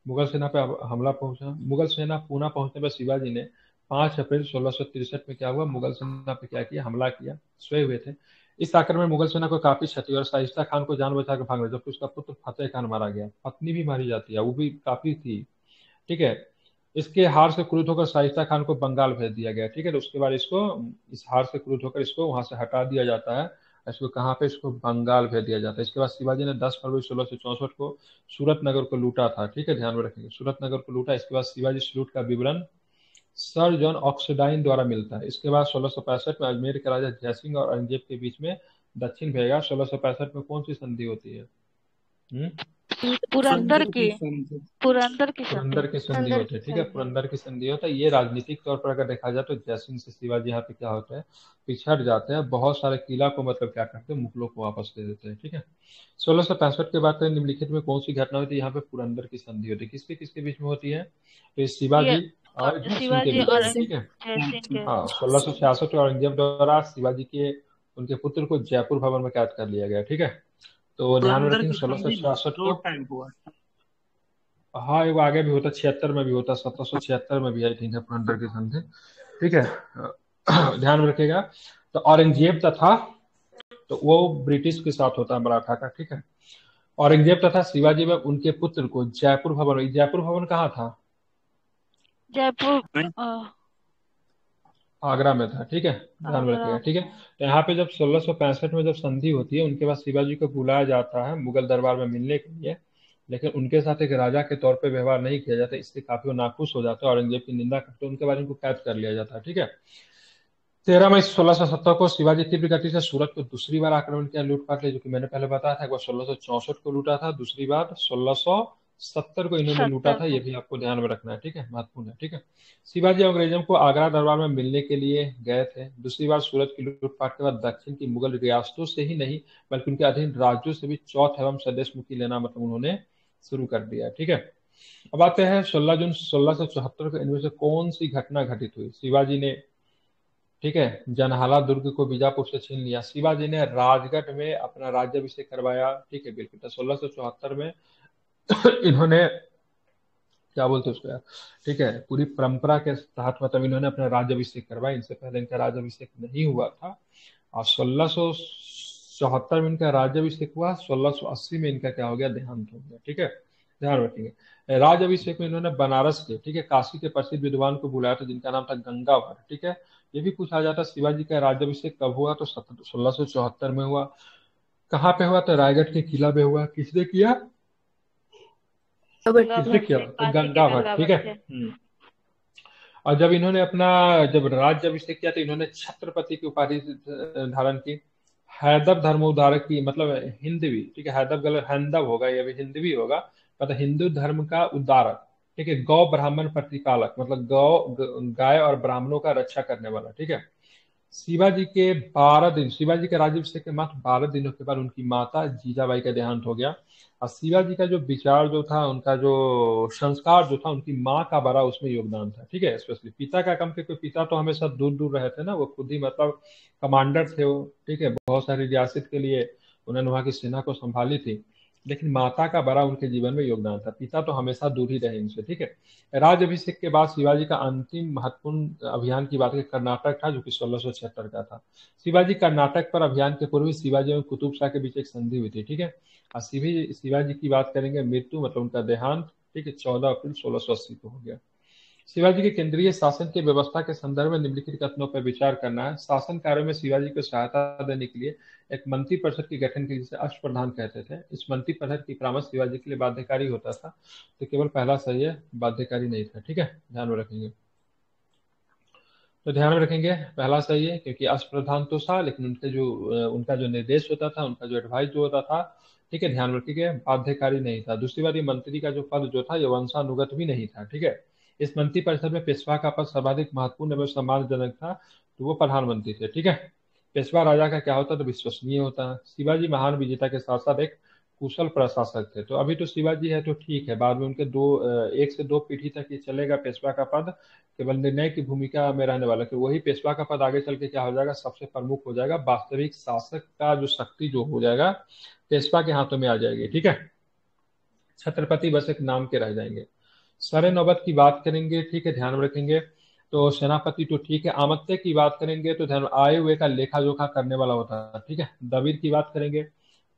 मुगल सेना पे हमला पहुंचा, मुगल सेना पुनः पहुंचने पर शिवाजी ने 5 अप्रैल 1663 में क्या हुआ, मुगल सेना पे क्या किया, हमला किया। सोए हुए थे, इस आक्रमण में मुगल सेना को काफी क्षति हुई और शाइस्ता खान को जान बचा के भाग गया, जबकि उसका पुत्र फतेह खान मारा गया। पत्नी भी मारी जाती है, वो भी काफी थी। ठीक है। इसके हार से क्रुद्ध होकर शाइस्ता खान को बंगाल भेज दिया गया। ठीक है। तो उसके बाद इसको, इस हार से क्रुद्ध होकर इसको वहां से हटा दिया जाता है। इसको कहाँ पे, इसको बंगाल भेज दिया जाता है। इसके बाद शिवाजी ने 10 फरवरी 1664 को सूरत नगर को लूटा था। ठीक है, ध्यान में रखेंगे, सूरत नगर को लूटा। इसके बाद शिवाजी सल्यूट का विवरण सर जॉन ऑक्सीडाइन द्वारा मिलता है। इसके बाद 1665 में अजमेर के राजा जयसिंह और औरंगजेब के बीच में दक्षिण भेगा। 1665 में कौन सी संधि होती है? पुरंदर की संधि। पुरंदर की संधि। पुरंदर की संधि अंदर होती है। की ठीक है, संधि। पुरंदर की संधि होता है। ये राजनीतिक तौर पर अगर देखा जाए तो जयसिंह से शिवाजी यहाँ पे क्या होता है, पिछड़ जाते हैं। बहुत सारे किला को मतलब क्या करते हैं, मुगलों को वापस दे देते हैं। ठीक है। 1665 के बाद निम्नलिखित में कौन सी घटना होती है? यहाँ पे पुरंदर की संधि होती है। किसके किसके बीच में होती है? तो ये ये शिवाजी और जय सिंह के शिवाजी बीच और में। ठीक है। जयसिंह के। हाँ, 1666 में औरंगजेब द्वारा शिवाजी के उनके पुत्र को जयपुर भवन में कैद कर लिया गया। ठीक है। तो ध्यान में पुरंदर रखेंगे की संधि 1666 दो को। टाइम हुआ था। हाँ, एगो आगे भी होता, 76 में भी होता, 1776 में भी आई थिंक है पुरंदर की संधि। ठीक है। ध्यान में रखिएगा। तो औरंगजेब तथा, तो वो ब्रिटिश के साथ होता है, मराठा का। ठीक है। औरंगजेब तथा शिवाजी में उनके पुत्र को जयपुर भवन, जयपुर भवन कहाँ था? जयपुर नहीं, आगरा में था। ठीक है, ध्यान में आगरा। रखिएगा। ठीक है। तो यहाँ पे जब 1665 में जब संधि होती है, उनके बाद शिवाजी को बुलाया जाता है मुगल दरबार में मिलने के लिए, लेकिन उनके साथ एक राजा के तौर पे व्यवहार नहीं किया जाता। इससे काफी वो नाखुश हो जाते हैं, औरंगजेब की निंदा करते हैं, उनके बाद उनको कैद कर लिया जाता है। ठीक है। 13 मई 1670 को शिवाजी तीव्र गति से सूरत को दूसरी बार आक्रमण किया, लूटपाट लिया, जो कि मैंने पहले बताया था। एक बार 1664 को लूटा था, दूसरी बार 1670 को इन्होंने लूटा 70 था। ये को। भी आपको ध्यान में रखना है। ठीक है, महत्वपूर्ण है। ठीक है। शिवाजी अंग्रेजों को आगरा दरबार में मिलने के लिए गए थे। दूसरी बार सूरत की लूटपाट के बाद दक्षिण की मुगल रियासतों से ही नहीं, बल्कि उनके अधीन राज्यों से भी चौथ एवं स्वदेशमुखी लेना मतलब उन्होंने शुरू कर दिया। ठीक है। अब आते हैं 16 जून 1674 को, इनमें से कौन सी घटना घटित हुई? शिवाजी ने, ठीक है, जनहाला दुर्ग को बीजापुर से छीन लिया। शिवाजी ने राजगढ़ में अपना राज्याभिषेक करवाया। ठीक है, बिल्कुल। तो 1674 में इन्होंने, क्या बोलते हैं उसको यार, ठीक है, पूरी परंपरा के तहत मतलब इन्होंने अपना राज्याभिषेक करवाया। इनसे पहले इनका राज्याभिषेक नहीं हुआ था। और 1674 में इनका राज्याभिषेक हुआ, 1680 में इनका क्या हो गया, देहांत हो गया। ठीक है, ध्यान रखेंगे। राज्याभिषेक में इन्होंने बनारस के, ठीक है, काशी के प्रसिद्ध विद्वान को बुलाया था, जिनका नाम था गंगाधर। ठीक है। ये भी पूछा जाता है शिवाजी का राज्याभिषेक कब हुआ, तो 1674 में हुआ। कहाँ पे हुआ, तो रायगढ़ के किला पे हुआ। किसने किया? गंगा किसने भट्ट किया? से, तो काशी के गंगाधर। गंगा ठीक है। भट्ट से। और जब इन्होंने अपना, जब राज्याभिषेक किया, तो इन्होंने छत्रपति की उपाधि धारण की। हैदर धर्मोद्धारक की, मतलब हिंदवी, ठीक है, हैदर गलत, हैंदव होगा, ये भी हिंदवी होगा, मतलब हिंदू धर्म का उद्धारक। ठीक है। गौ ब्राह्मण प्रतिपालक, मतलब गाय और ब्राह्मणों का रक्षा करने वाला। ठीक है। शिवाजी के 12 दिन, शिवाजी के राज्याभिषेक के मात्र 12 दिनों के बाद उनकी माता जीजाबाई का देहांत हो गया। और शिवाजी का जो विचार जो था, उनका जो संस्कार जो था, उनकी माँ का बड़ा उसमें योगदान था। ठीक है, स्पेशली पिता का कम, क्योंकि पिता तो हमेशा दूर दूर रहे थे ना, वो खुद ही मतलब कमांडर थे वो। ठीक है, बहुत सारी रियासत के लिए उन्होंने वहां की सेना को संभाली थी, लेकिन माता का बड़ा उनके जीवन में योगदान था। पिता तो हमेशा दूर ही रहे इनसे। ठीक है। राज्याभिषेक के बाद शिवाजी का अंतिम महत्वपूर्ण अभियान की बात है, कर्नाटक था, जो कि 1676 का था। शिवाजी कर्नाटक पर अभियान के पूर्व शिवाजी और कुतुब शाह के बीच एक संधि हुई थी। ठीक है। और शिवाजी की बात करेंगे, मृत्यु मतलब उनका देहांत, ठीक है, 14 अप्रैल 1680 को हो गया। शिवाजी के केंद्रीय शासन की व्यवस्था के संदर्भ में निम्नलिखित कथनों पर विचार करना है। शासन कार्यों में शिवाजी को सहायता देने के लिए एक मंत्री परिषद की गठन की, जिसे अष्टप्रधान कहते थे। इस मंत्री परिषद की परामर्श शिवाजी के लिए बाध्यकारी होता था। तो केवल पहला सही है, बाध्यकारी नहीं था। ठीक है, ध्यान में रखेंगे। तो ध्यान में रखेंगे, पहला सही है, क्योंकि अष्टप्रधान तो था, लेकिन उनका जो निर्देश होता था, उनका जो एडवाइस जो होता था, ठीक है, ध्यान में रखिएगा, बाध्यकारी नहीं था। दूसरी बात, ये मंत्री का जो पद जो था, ये वंशानुगत भी नहीं था। ठीक है। इस मंत्री परिषद में पेशवा का पद सर्वाधिक महत्वपूर्ण एवं सम्मानजनक था, तो वो प्रधानमंत्री थे। ठीक है। पेशवा राजा का क्या होता, तो विश्वसनीय होता है। शिवाजी महान विजेता के साथ साथ एक कुशल प्रशासक थे। तो अभी तो शिवाजी है तो ठीक है, बाद में उनके एक से दो पीढ़ी तक ये चलेगा पेशवा का पद, केवल निर्णय की भूमिका में रहने वाला, कि वही पेशवा का पद आगे चल के क्या हो जाएगा, सबसे प्रमुख हो जाएगा। वास्तविक शासक का जो शक्ति जो हो जाएगा, पेशवा के हाथों में आ जाएगी। ठीक है। छत्रपति बस एक नाम के रह जाएंगे। सरे नौबत की बात करेंगे, ठीक है, ध्यान में रखेंगे। तो सेनापति तो ठीक है। आमत्य की बात करेंगे तो ध्यान आए हुए का लेखा जोखा करने वाला होता था, ठीक है। दबीर की बात करेंगे,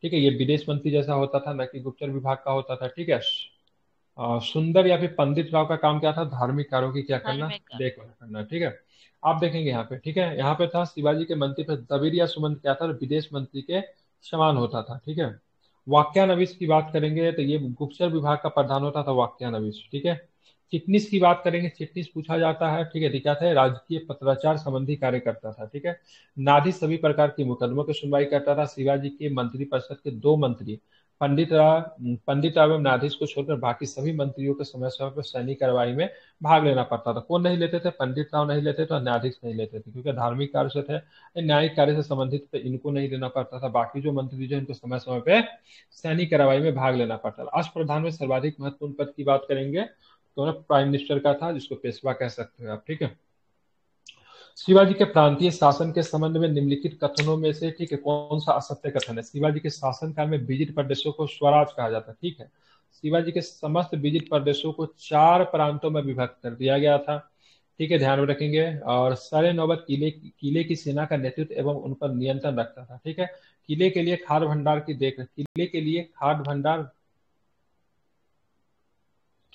ठीक है, ये विदेश मंत्री जैसा होता था, न कि गुप्तचर विभाग का होता था, ठीक है। सुंदर या फिर पंडित राव का काम क्या था? धार्मिक कार्यों की क्या करना? धार्मिक का। देखभाल करना, ठीक है। आप देखेंगे यहाँ पे, ठीक है, यहाँ पे था शिवाजी के मंत्री पे दबीर या सुमंत क्या था? विदेश मंत्री के समान होता था, ठीक है। वाक्यानविश की बात करेंगे तो ये गुप्तचर विभाग का प्रधान होता था वाक्यानविश, ठीक है। चिटनीस की बात करेंगे, चिटनीस पूछा जाता है, ठीक है, तो क्या था? राजकीय पत्राचार संबंधी कार्य करता था, ठीक है। नाधी सभी प्रकार की मुकदमों की सुनवाई करता था। शिवाजी के मंत्रिपरिषद के दो मंत्री पंडित राव एवं नाधिस को छोड़कर बाकी सभी मंत्रियों को समय समय पर सैनिक कार्रवाई में भाग लेना पड़ता था। कौन नहीं लेते थे? पंडित राव नहीं लेते थे और न्यायाधीश नहीं लेते थे, क्योंकि धार्मिक कार्य से थे, न्यायिक कार्य से संबंधित थे, इनको नहीं लेना पड़ता था। बाकी जो मंत्री जो इनको समय समय पे सैनिक कार्रवाई में भाग लेना पड़ता था। अष्टप्रधान में सर्वाधिक महत्वपूर्ण पद की बात करेंगे तो ना प्राइम मिनिस्टर का था, जिसको पेशवा कह सकते हो आप, ठीक है। शिवाजी के प्रांतीय शासन के संबंध में निम्नलिखित कथनों में से, ठीक है, कौन सा असत्य कथन है? शिवाजी के शासनकाल में विजित प्रदेशों को स्वराज कहा जाता, ठीक है। शिवाजी के समस्त विजित प्रदेशों को 4 प्रांतों में विभक्त कर दिया गया था, ठीक है, ध्यान में रखेंगे। और सारे नौबत किले की सेना का नेतृत्व एवं उन पर नियंत्रण रखता था, ठीक है। किले के लिए खाद्य भंडार की देख किले के लिए खाद्य भंडार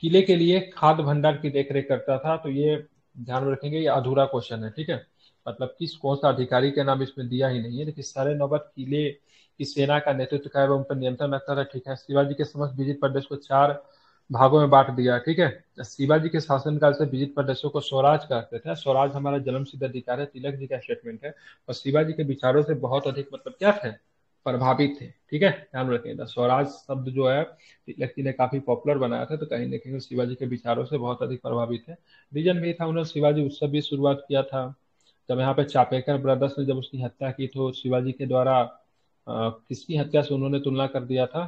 किले के लिए खाद्य भंडार की देखरेख करता था। तो ये ध्यान में रखेंगे, ये अधूरा क्वेश्चन है, ठीक है। मतलब किस कौन सा अधिकारी का नाम इसमें दिया ही नहीं है, लेकिन सारे नौबत किले की सेना का नेतृत्व का एवं उन पर नियंत्रण रखता था, ठीक है। शिवाजी के समस्त विजित प्रदेश को 4 भागों में बांट दिया, ठीक है। शिवाजी के शासनकाल से विजित प्रदेशों को स्वराज कहते थे। स्वराज हमारा जन्म सिद्ध अधिकार है, तिलक जी का स्टेटमेंट है। और शिवाजी के विचारों से बहुत अधिक मतलब क्या थे? प्रभावित थे, ठीक है, ध्यान रखें। स्वराज शब्द जो है तिलक जी ने काफी पॉपुलर बनाया था, तो कहीं ना कहीं शिवाजी के विचारों से बहुत अधिक प्रभावित है। रीजन भी था, उन्होंने शिवाजी उत्सव भी शुरुआत किया था। जब यहाँ पे चापेकर ब्रदर्स ने जब उसकी हत्या की तो शिवाजी के द्वारा किसकी हत्या से उन्होंने तुलना कर दिया था?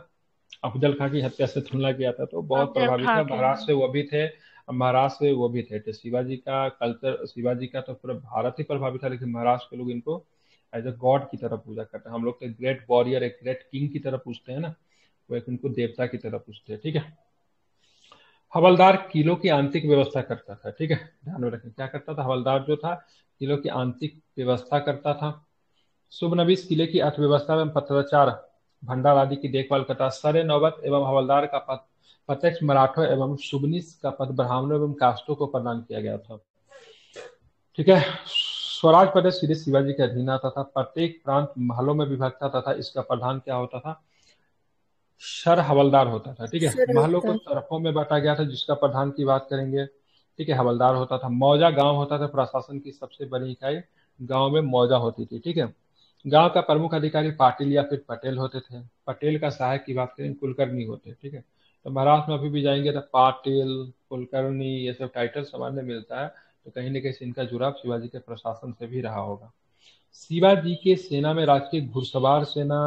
अफजल खां की हत्या से तुलना किया था, तो बहुत अफजल प्रभावित खां है। के। महाराष्ट्र से वो भी थे, महाराष्ट्र से वो भी थे। तो शिवाजी का कल्चर, शिवाजी का तो पूरा भारत ही प्रभावित था, लेकिन महाराष्ट्र के लोग इनको एज अ गॉड की तरह पूजा करते हैं। हम लोग तो ग्रेट वॉरियर, एक ग्रेट किंग की तरह पूछते हैं ना, वो एक उनको देवता की तरह पूछते हैं, ठीक है। हवलदार किलों की आंतरिक व्यवस्था करता था, ठीक है, ध्यान में रखें क्या करता था? हवलदार जो था किलों की आंतरिक व्यवस्था करता था। शुभनबीस किले की अर्थव्यवस्था एवं पत्राचार भंडार आदि की देखभाल करता। सरे नौबत एवं हवलदार का पद प्रत्यक्ष मराठों एवं शुभनीस का पद ब्राह्मणों एवं कास्टों को प्रदान किया गया था, ठीक है। स्वराज प्रदेश सीधे शिवाजी के अधीन आता था। प्रत्येक प्रांत महलों में विभक्त था तथा इसका प्रधान क्या होता था? सर हवलदार होता था, ठीक है। महलों को तरफों में बांटा गया था, जिसका प्रधान की बात करेंगे, ठीक है, हवलदार होता था। मौजा गांव होता था, प्रशासन की सबसे बड़ी इकाई गांव में मौजा होती थी, ठीक है। गांव का प्रमुख अधिकारी पाटिल या फिर पटेल होते थे। पटेल का सहायक की बात करें कुलकर्णी होते, ठीक है। तो महाराष्ट्र में अभी भी जाएंगे तो पाटिल, कुलकर्णी, ये सब टाइटल सामान्य मिलता है। तो कहीं ना कहीं इनका जुड़ाव शिवाजी के प्रशासन से भी रहा होगा। शिवाजी के सेना में राजकीय घुड़सवार सेना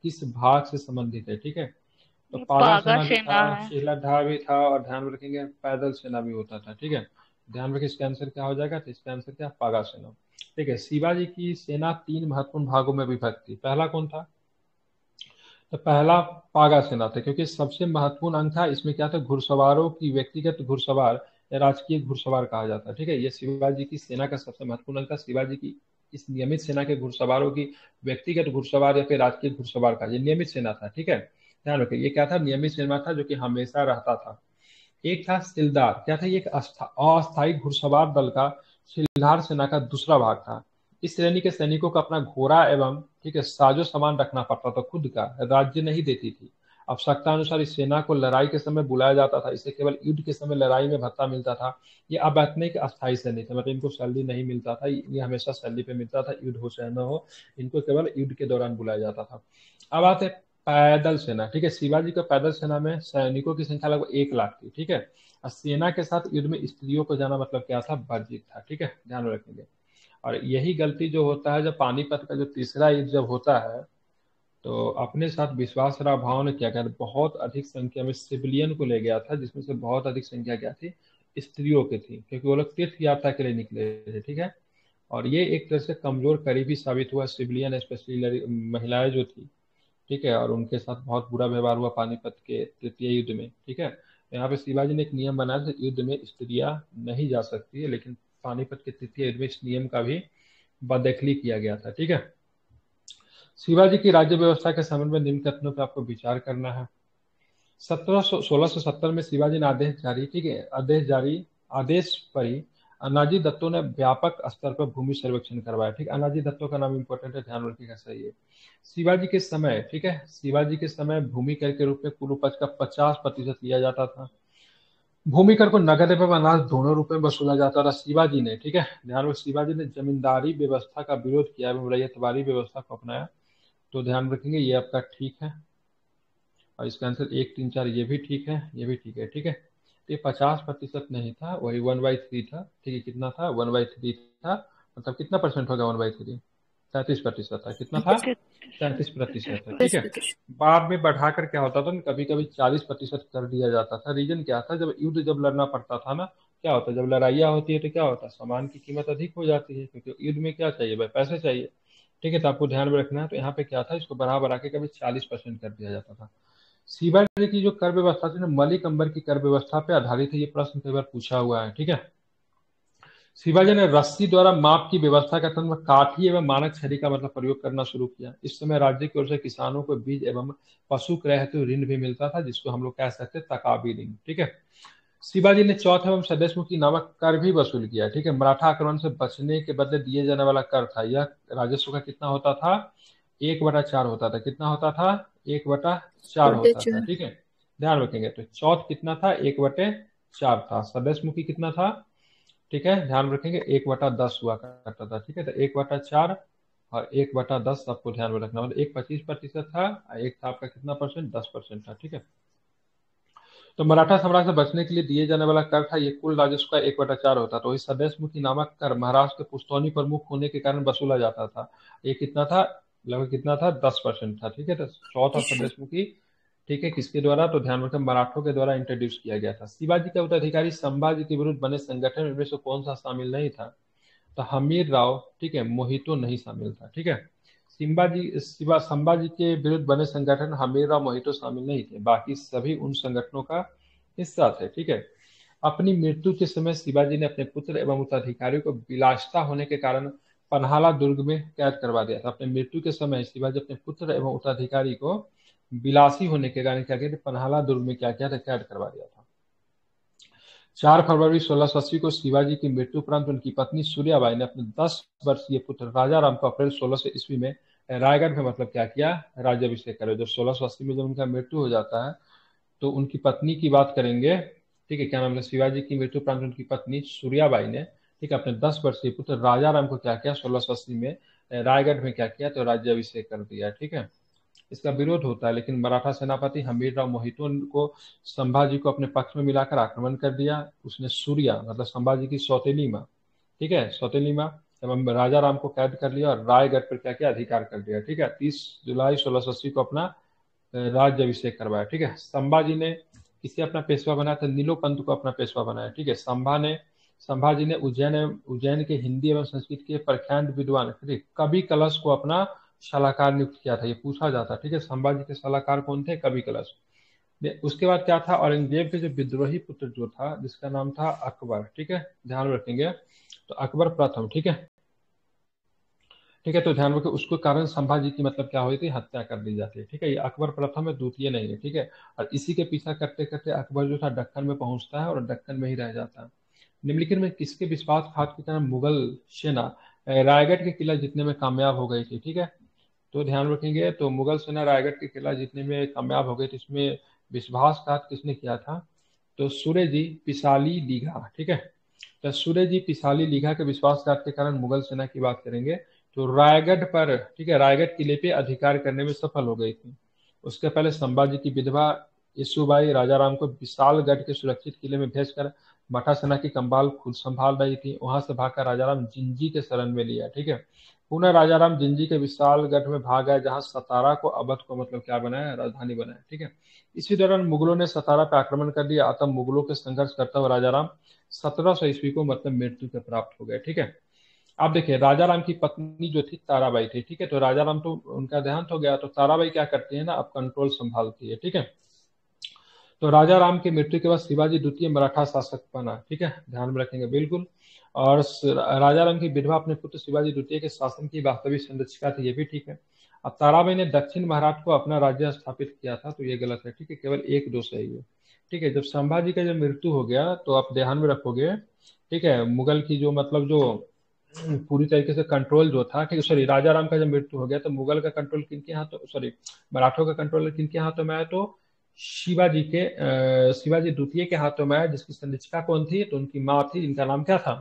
किस भाग से संबंधित है? ठीक है, तो ये पागा पागा सेना भी सेना था, है। शीलाधार भी था, और ध्यान में रखेंगे पैदल सेना भी होता था, ठीक है। ध्यान रखें इसका आंसर क्या हो जाएगा? तो इसका आंसर क्या? पागा सेना, ठीक है। शिवाजी की सेना 3 महत्वपूर्ण भागों में विभक्त थी। पहला कौन था? तो पहला पागा सेना था, क्योंकि सबसे महत्वपूर्ण अंग था इसमें क्या था? घुड़सवारों की व्यक्तिगत घुड़सवार या राजकीय घुड़सवार कहा जाता है, ठीक है। ये शिवाजी की सेना का सबसे महत्वपूर्ण अंग था। शिवाजी की इस नियमित सेना के घुड़सवारों की व्यक्तिगत घुड़सवार या फिर राजकीय घुड़सवार का, ये नियमित सेना था, ठीक है। ध्यान रखिए ये क्या था? नियमित सेना था, जो कि हमेशा रहता था। एक था सिलदार, क्या था? ये एक अस्थायी घुड़सवार दल का सिलदार सेना का दूसरा भाग था। इस श्रेणी के सैनिकों को अपना घोड़ा एवं, ठीक है, साजो सामान रखना पड़ता था, खुद का, राज्य नहीं देती थी। आवश्यकता अनुसार इस सेना को लड़ाई के समय बुलाया जाता था। इसे केवल युद्ध के समय लड़ाई में भत्ता मिलता था। ये अवैतनिक अस्थायी सैनिक थे, मतलब इनको सैलरी नहीं मिलता था, ये हमेशा सैलरी पे मिलता था, युद्ध हो चाहे न हो, इनको केवल युद्ध के दौरान बुलाया जाता था। अब आते पैदल सेना, ठीक है। शिवाजी को पैदल सेना में सैनिकों की संख्या लगभग 1 लाख थी, ठीक है। और सेना के साथ युद्ध में स्त्रियों को जाना मतलब क्या था? वर्जित था, ठीक है, ध्यान में रखेंगे। और यही गलती जो होता है, जब पानीपत का जो तीसरा युद्ध जब होता है, तो अपने साथ विश्वासराव भाव ने क्या किया? बहुत अधिक संख्या में सिविलियन को ले गया था, जिसमें से बहुत अधिक संख्या क्या थी? स्त्रियों की थी, क्योंकि वो लोग तीर्थ यात्रा के लिए निकले थे, ठीक है। और ये एक तरह से कमजोर करीबी साबित हुआ। सिविलियन स्पेशली महिलाएं जो थी, ठीक है, और उनके साथ बहुत बुरा व्यवहार हुआ पानीपत के तृतीय युद्ध में, ठीक है। यहाँ पे शिवाजी ने एक नियम बनाया था, युद्ध में स्त्रियां नहीं जा सकती है, लेकिन पानीपत के तृतीय युद्ध में इस नियम का भी बदखली किया गया था। ठीक है, शिवाजी की राज्य व्यवस्था के संबंध में निम्न कथनों पर आपको विचार करना है। 1670 में शिवाजी ने आदेश जारी, ठीक है, आदेश पर ही अनाजी दत्तों ने व्यापक स्तर पर भूमि सर्वेक्षण करवाया। ठीक, अनाजी दत्तों का नाम इंपॉर्टेंट है, ध्यान रखिएगा, सही है। शिवाजी के समय, ठीक है, शिवाजी के समय भूमि कर के रूप में कुल उपज का 50% लिया जाता था। भूमि कर को नगद एवं अनाज दोनों रूप में वसूला जाता था। शिवाजी ने, ठीक है, ध्यान रखिए, शिवाजी ने जमींदारी व्यवस्था का विरोध किया एवं रैयतवाड़ी व्यवस्था को अपनाया। तो ध्यान रखेंगे ये आपका ठीक है, और इसका आंसर 1, 3, 4 ये भी ठीक है, ये भी ठीक है। ठीक है, तो ये 50% नहीं था, वही 1/3 था। ठीक है, कितना था? 1/3 था, मतलब कितना परसेंट होगा 1/3? 33% था। कितना था? 33% था। ठीक है, बाद में बढ़ाकर क्या होता था, कभी कभी 40% कर दिया जाता था। रीजन क्या था? जब युद्ध जब लड़ना पड़ता था ना, क्या होता है, जब लड़ाइयाँ होती है तो क्या होता है, सामान की कीमत अधिक हो जाती है, क्योंकि युद्ध में क्या चाहिए भाई, पैसे चाहिए। ठीक है, तो आपको ध्यान में रखना है। तो यहाँ पे क्या था, इसको बढ़ा बढ़ा के कभी 40% कर दिया जाता था। शिवाजी की जो कर व्यवस्था थी ना, मलिक अंबर की कर व्यवस्था पे आधारित है। ये प्रश्न कई बार पूछा हुआ है। ठीक है, शिवाजी ने रस्सी द्वारा माप की व्यवस्था का तंत्र काठी एवं मानक छड़ी का मतलब प्रयोग करना शुरू किया। इस समय राज्य की ओर से किसानों को बीज एवं पशु क्रय हेतु ऋण भी मिलता था, जिसको हम लोग कह सकते हैं तकाबी ऋण। ठीक है, शिवाजी ने चौथ एवं सदैशमुखी नामक कर भी वसूल किया। ठीक है, मराठा आक्रमण से बचने के बदले दिए जाने वाला कर था, यह राजस्व का कितना होता था? 1/4 होता था। कितना होता था? 1/4 होता था। ठीक है, ध्यान रखेंगे। तो चौथ कितना था? 1/4 था। सदैशमुखी कितना था? ठीक है, ध्यान रखेंगे, 1/10 हुआ करता था। ठीक है, तो 1/4 और 1/10 आपको ध्यान में रखना, मतलब एक 25% था, एक था आपका कितना परसेंट? 10% था। ठीक है, तो मराठा साम्राज्य से बचने के लिए दिए जाने वाला कर था, ये कुल राजस्व का 1/4 होता। तो इस सदैशमुखी नामक कर महाराष्ट्र के पुस्तौनी प्रमुख होने के कारण वसूला जाता था। ये कितना था? लगभग कितना था? 10% था। ठीक है, तो चौथ और सदैशमुखी, ठीक है, किसके द्वारा? तो ध्यान रखें, मराठों के द्वारा इंट्रोड्यूस किया गया था। शिवाजी के उत्तराधिकारी संभाजी के विरुद्ध बने संगठन में से कौन सा शामिल नहीं था? तो हमीर राव, ठीक है, मोहितो नहीं शामिल था। ठीक है, संभाजी के विरुद्ध बने संगठन हमीर राव मोहितो शामिल नहीं थे, बाकी सभी उन संगठनों का हिस्सा थे। ठीक है, अपनी मृत्यु के समय शिवाजी ने अपने पुत्र एवं उत्तराधिकारियों को विलासिता होने के कारण पन्हाला दुर्ग में कैद करवा दिया था। अपने मृत्यु के समय शिवाजी अपने पुत्र एवं उत्तराधिकारी को विलासी होने के कारण क्या किया, पन्हाला दुर्ग में क्या किया था? कैद करवा दिया था। 4 फरवरी 1680 को शिवाजी की मृत्यु उपरांत उनकी पत्नी सूर्याबाई ने अपने 10 वर्षीय पुत्र राजा राम को अप्रैल 1600 ईस्वी में रायगढ़ में मतलब क्या किया? राज्याभिषेक करे। जब 1680 में जब उनका मृत्यु हो जाता है, तो उनकी पत्नी की बात करेंगे। ठीक है, क्या नाम है? शिवाजी की मृत्यु उपरांत उनकी पत्नी सूर्याबाई ने, ठीक है, अपने 10 वर्षीय पुत्र राजा राम को क्या किया? 1680 में रायगढ़ में क्या किया? तो राज्याभिषेक कर दिया। ठीक है, इसका विरोध होता है, लेकिन मराठा सेनापति हमीरराव मोहितो को संभाजी को अपने पक्ष में मिलाकर आक्रमण कर दिया। उसने सूर्या मतलब संभाजी की सौतेली माँ, ठीक है, सौतेली माँ एवं राजा राम को कैद कर लिया और रायगढ़ पर क्या किया? अधिकार कर दिया। ठीक है, 30 जुलाई 1680 को अपना राज्याभिषेक करवाया। ठीक है, संभाजी ने किसे अपना पेशवा बनाया था? नीलो पंत को अपना पेशवा बनाया। ठीक है, संभाजी ने उज्जैन के हिंदी एवं संस्कृत के प्रख्यात विद्वान कवि कलश को अपना सलाहकार नियुक्त किया था। ये पूछा जाता। ठीक है, संभाजी के सलाहकार कौन थे? कवि कलश। उसके बाद क्या था? औरंगजेब के जो विद्रोही पुत्र जो था, जिसका नाम था अकबर। ठीक है, ध्यान रखेंगे, तो अकबर प्रथम। ठीक है, ठीक है, तो ध्यान रखिए, उसको कारण संभाजी की मतलब क्या हुई थी? हत्या कर दी जाती है। ठीक है, ये अकबर प्रथम है, द्वितीय नहीं है। ठीक है, और इसी के पीछा करते करते अकबर जो था दक्कन में पहुंचता है और दक्कन में ही रह जाता है। निम्नलिखित में किसके विश्वासघात के कारण मुगल सेना रायगढ़ के किला जीतने में कामयाब हो गई थी? ठीक है, तो ध्यान रखेंगे, तो मुगल सेना रायगढ़ के किला जीतने में कामयाब हो गई थी। इसमें विश्वासघात किसने किया था? तो सूर्य जी पिसाली लीघा। ठीक है, तो सूर्य जी पिसाली लीघा के विश्वासघात के कारण मुगल सेना की बात करेंगे तो रायगढ़ पर, ठीक है, रायगढ़ किले पे अधिकार करने में सफल हो गई थी। उसके पहले संभाजी की विधवा यशुबाई राजा राम को विशालगढ़ के सुरक्षित किले में भेजकर मठा सेना की कंबाल खुद संभाल रही थी। वहां से भागकर राजा राम जिंजी के शरण में लिया। ठीक है, पुनः राजा राम जिंजी के विशालगढ़ में भाग गए, जहां सतारा को अवध को मतलब क्या बनाया? राजधानी बनाया। ठीक है, इसी दौरान मुगलों ने सतारा पर आक्रमण कर दिया। तब मुगलों के संघर्ष करता हुआ राजा राम 1700 ईस्वी को मतलब मृत्यु के प्राप्त हो गए। ठीक है, आप देखिए, राजा राम की पत्नी जो थी ताराबाई थी। ठीक है, तो राजा राम तो उनका देहांत हो गया, तो ताराबाई क्या करती है ना, अब कंट्रोल संभालती है। ठीक है, तो राजा राम की मृत्यु के बाद शिवाजी द्वितीय मराठा शासक बना। ठीक है, ध्यान में रखेंगे बिल्कुल। और राजा राम की विधवा अपने पुत्र शिवाजी द्वितीय के शासन की वास्तविक संरक्षिका थी, ये भी ठीक है। अब ताराबाई ने दक्षिण महाराष्ट्र को अपना राज्य स्थापित किया था, तो ये गलत है, ठीक है, केवल एक दोष है ये। ठीक है, जब संभाजी का जब मृत्यु हो गया तो आप ध्यान में रखोगे, ठीक है, मुगल की जो मतलब जो पूरी तरीके से कंट्रोल जो था, ठीक है, सॉरी, राजा राम का जब मृत्यु हो गया तो मुगल का कंट्रोल किनके हाथों, सॉरी, मराठों का कंट्रोल किनके हाथों में आया, तो शिवाजी द्वितीय के हाथों में आया, जिसकी संरक्षिका कौन थी, तो उनकी माँ थी, जिनका नाम क्या था,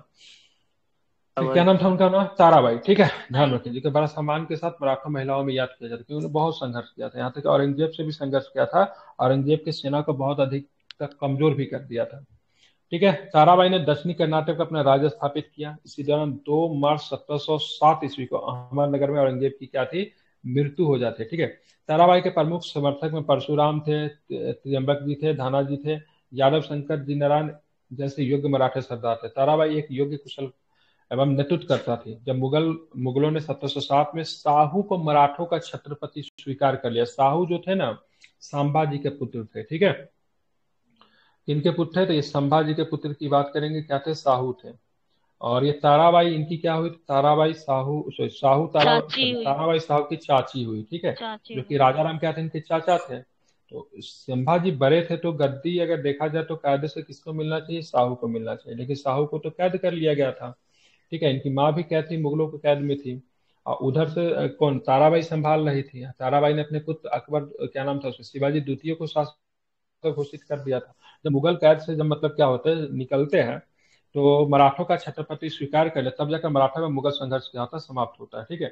तो क्या भाई नाम था उनका, नाम ताराबाई। ठीक है, ध्यान रखें जी, कि बड़ा सम्मान के साथ मराठा महिलाओं में याद किया जाता है, क्योंकि उन्होंने बहुत संघर्ष किया था, यहाँ तक कि औरंगजेब से भी संघर्ष किया था, औरंगजेब की सेना को बहुत अधिक तक कमजोर भी कर दिया था। ठीक है, ताराबाई ने दक्षिणी कर्नाटक में अपना राज्य स्थापित किया। इसी दौरान 2 मार्च 1707 ईस्वी को अहमदनगर में औरंगजेब की क्या थी, मृत्यु हो जाती है। ठीक है, ताराबाई के प्रमुख समर्थक में परशुराम थे, त्रियंबक जी थे, धानाजी थे, यादव शंकर जी नारायण जैसे योग्य मराठे सरदार थे। ताराबाई एक योग्य, कुशल एवं नेतृत्वकर्ता थी। जब मुगलों ने 1707 में साहू को मराठों का छत्रपति स्वीकार कर लिया, साहू जो थे ना, संभाजी के पुत्र थे। ठीक है, किनके पुत्र थे, तो ये संभाजी के पुत्र की बात करेंगे, क्या थे, साहू थे। और ये ताराबाई इनकी क्या हुई, ताराबाई साहू, सॉरी, चाची हुई। ताराबाई साहू की चाची हुई। ठीक है, चाची जो कि हुई। राजा राम क्या थे, इनके चाचा थे। तो संभाजी बड़े थे, तो गद्दी अगर देखा जाए तो कायदे से किसको मिलना चाहिए, साहू को मिलना चाहिए, लेकिन साहू को तो कैद कर लिया गया था। ठीक है, इनकी माँ भी क्या थी, मुगलों के कैद में थी। और उधर से कौन, ताराबाई संभाल रही थी। ताराबाई ने अपने पुत्र अकबर, क्या नाम था उसका, शिवाजी द्वितीय को शासक घोषित कर दिया था। जब मुगल कैद से जब मतलब क्या होता है, निकलते हैं, तो मराठों का छत्रपति स्वीकार कर ले, तब जाकर मराठा में मुगल संघर्ष क्या होता है, समाप्त होता है। ठीक है,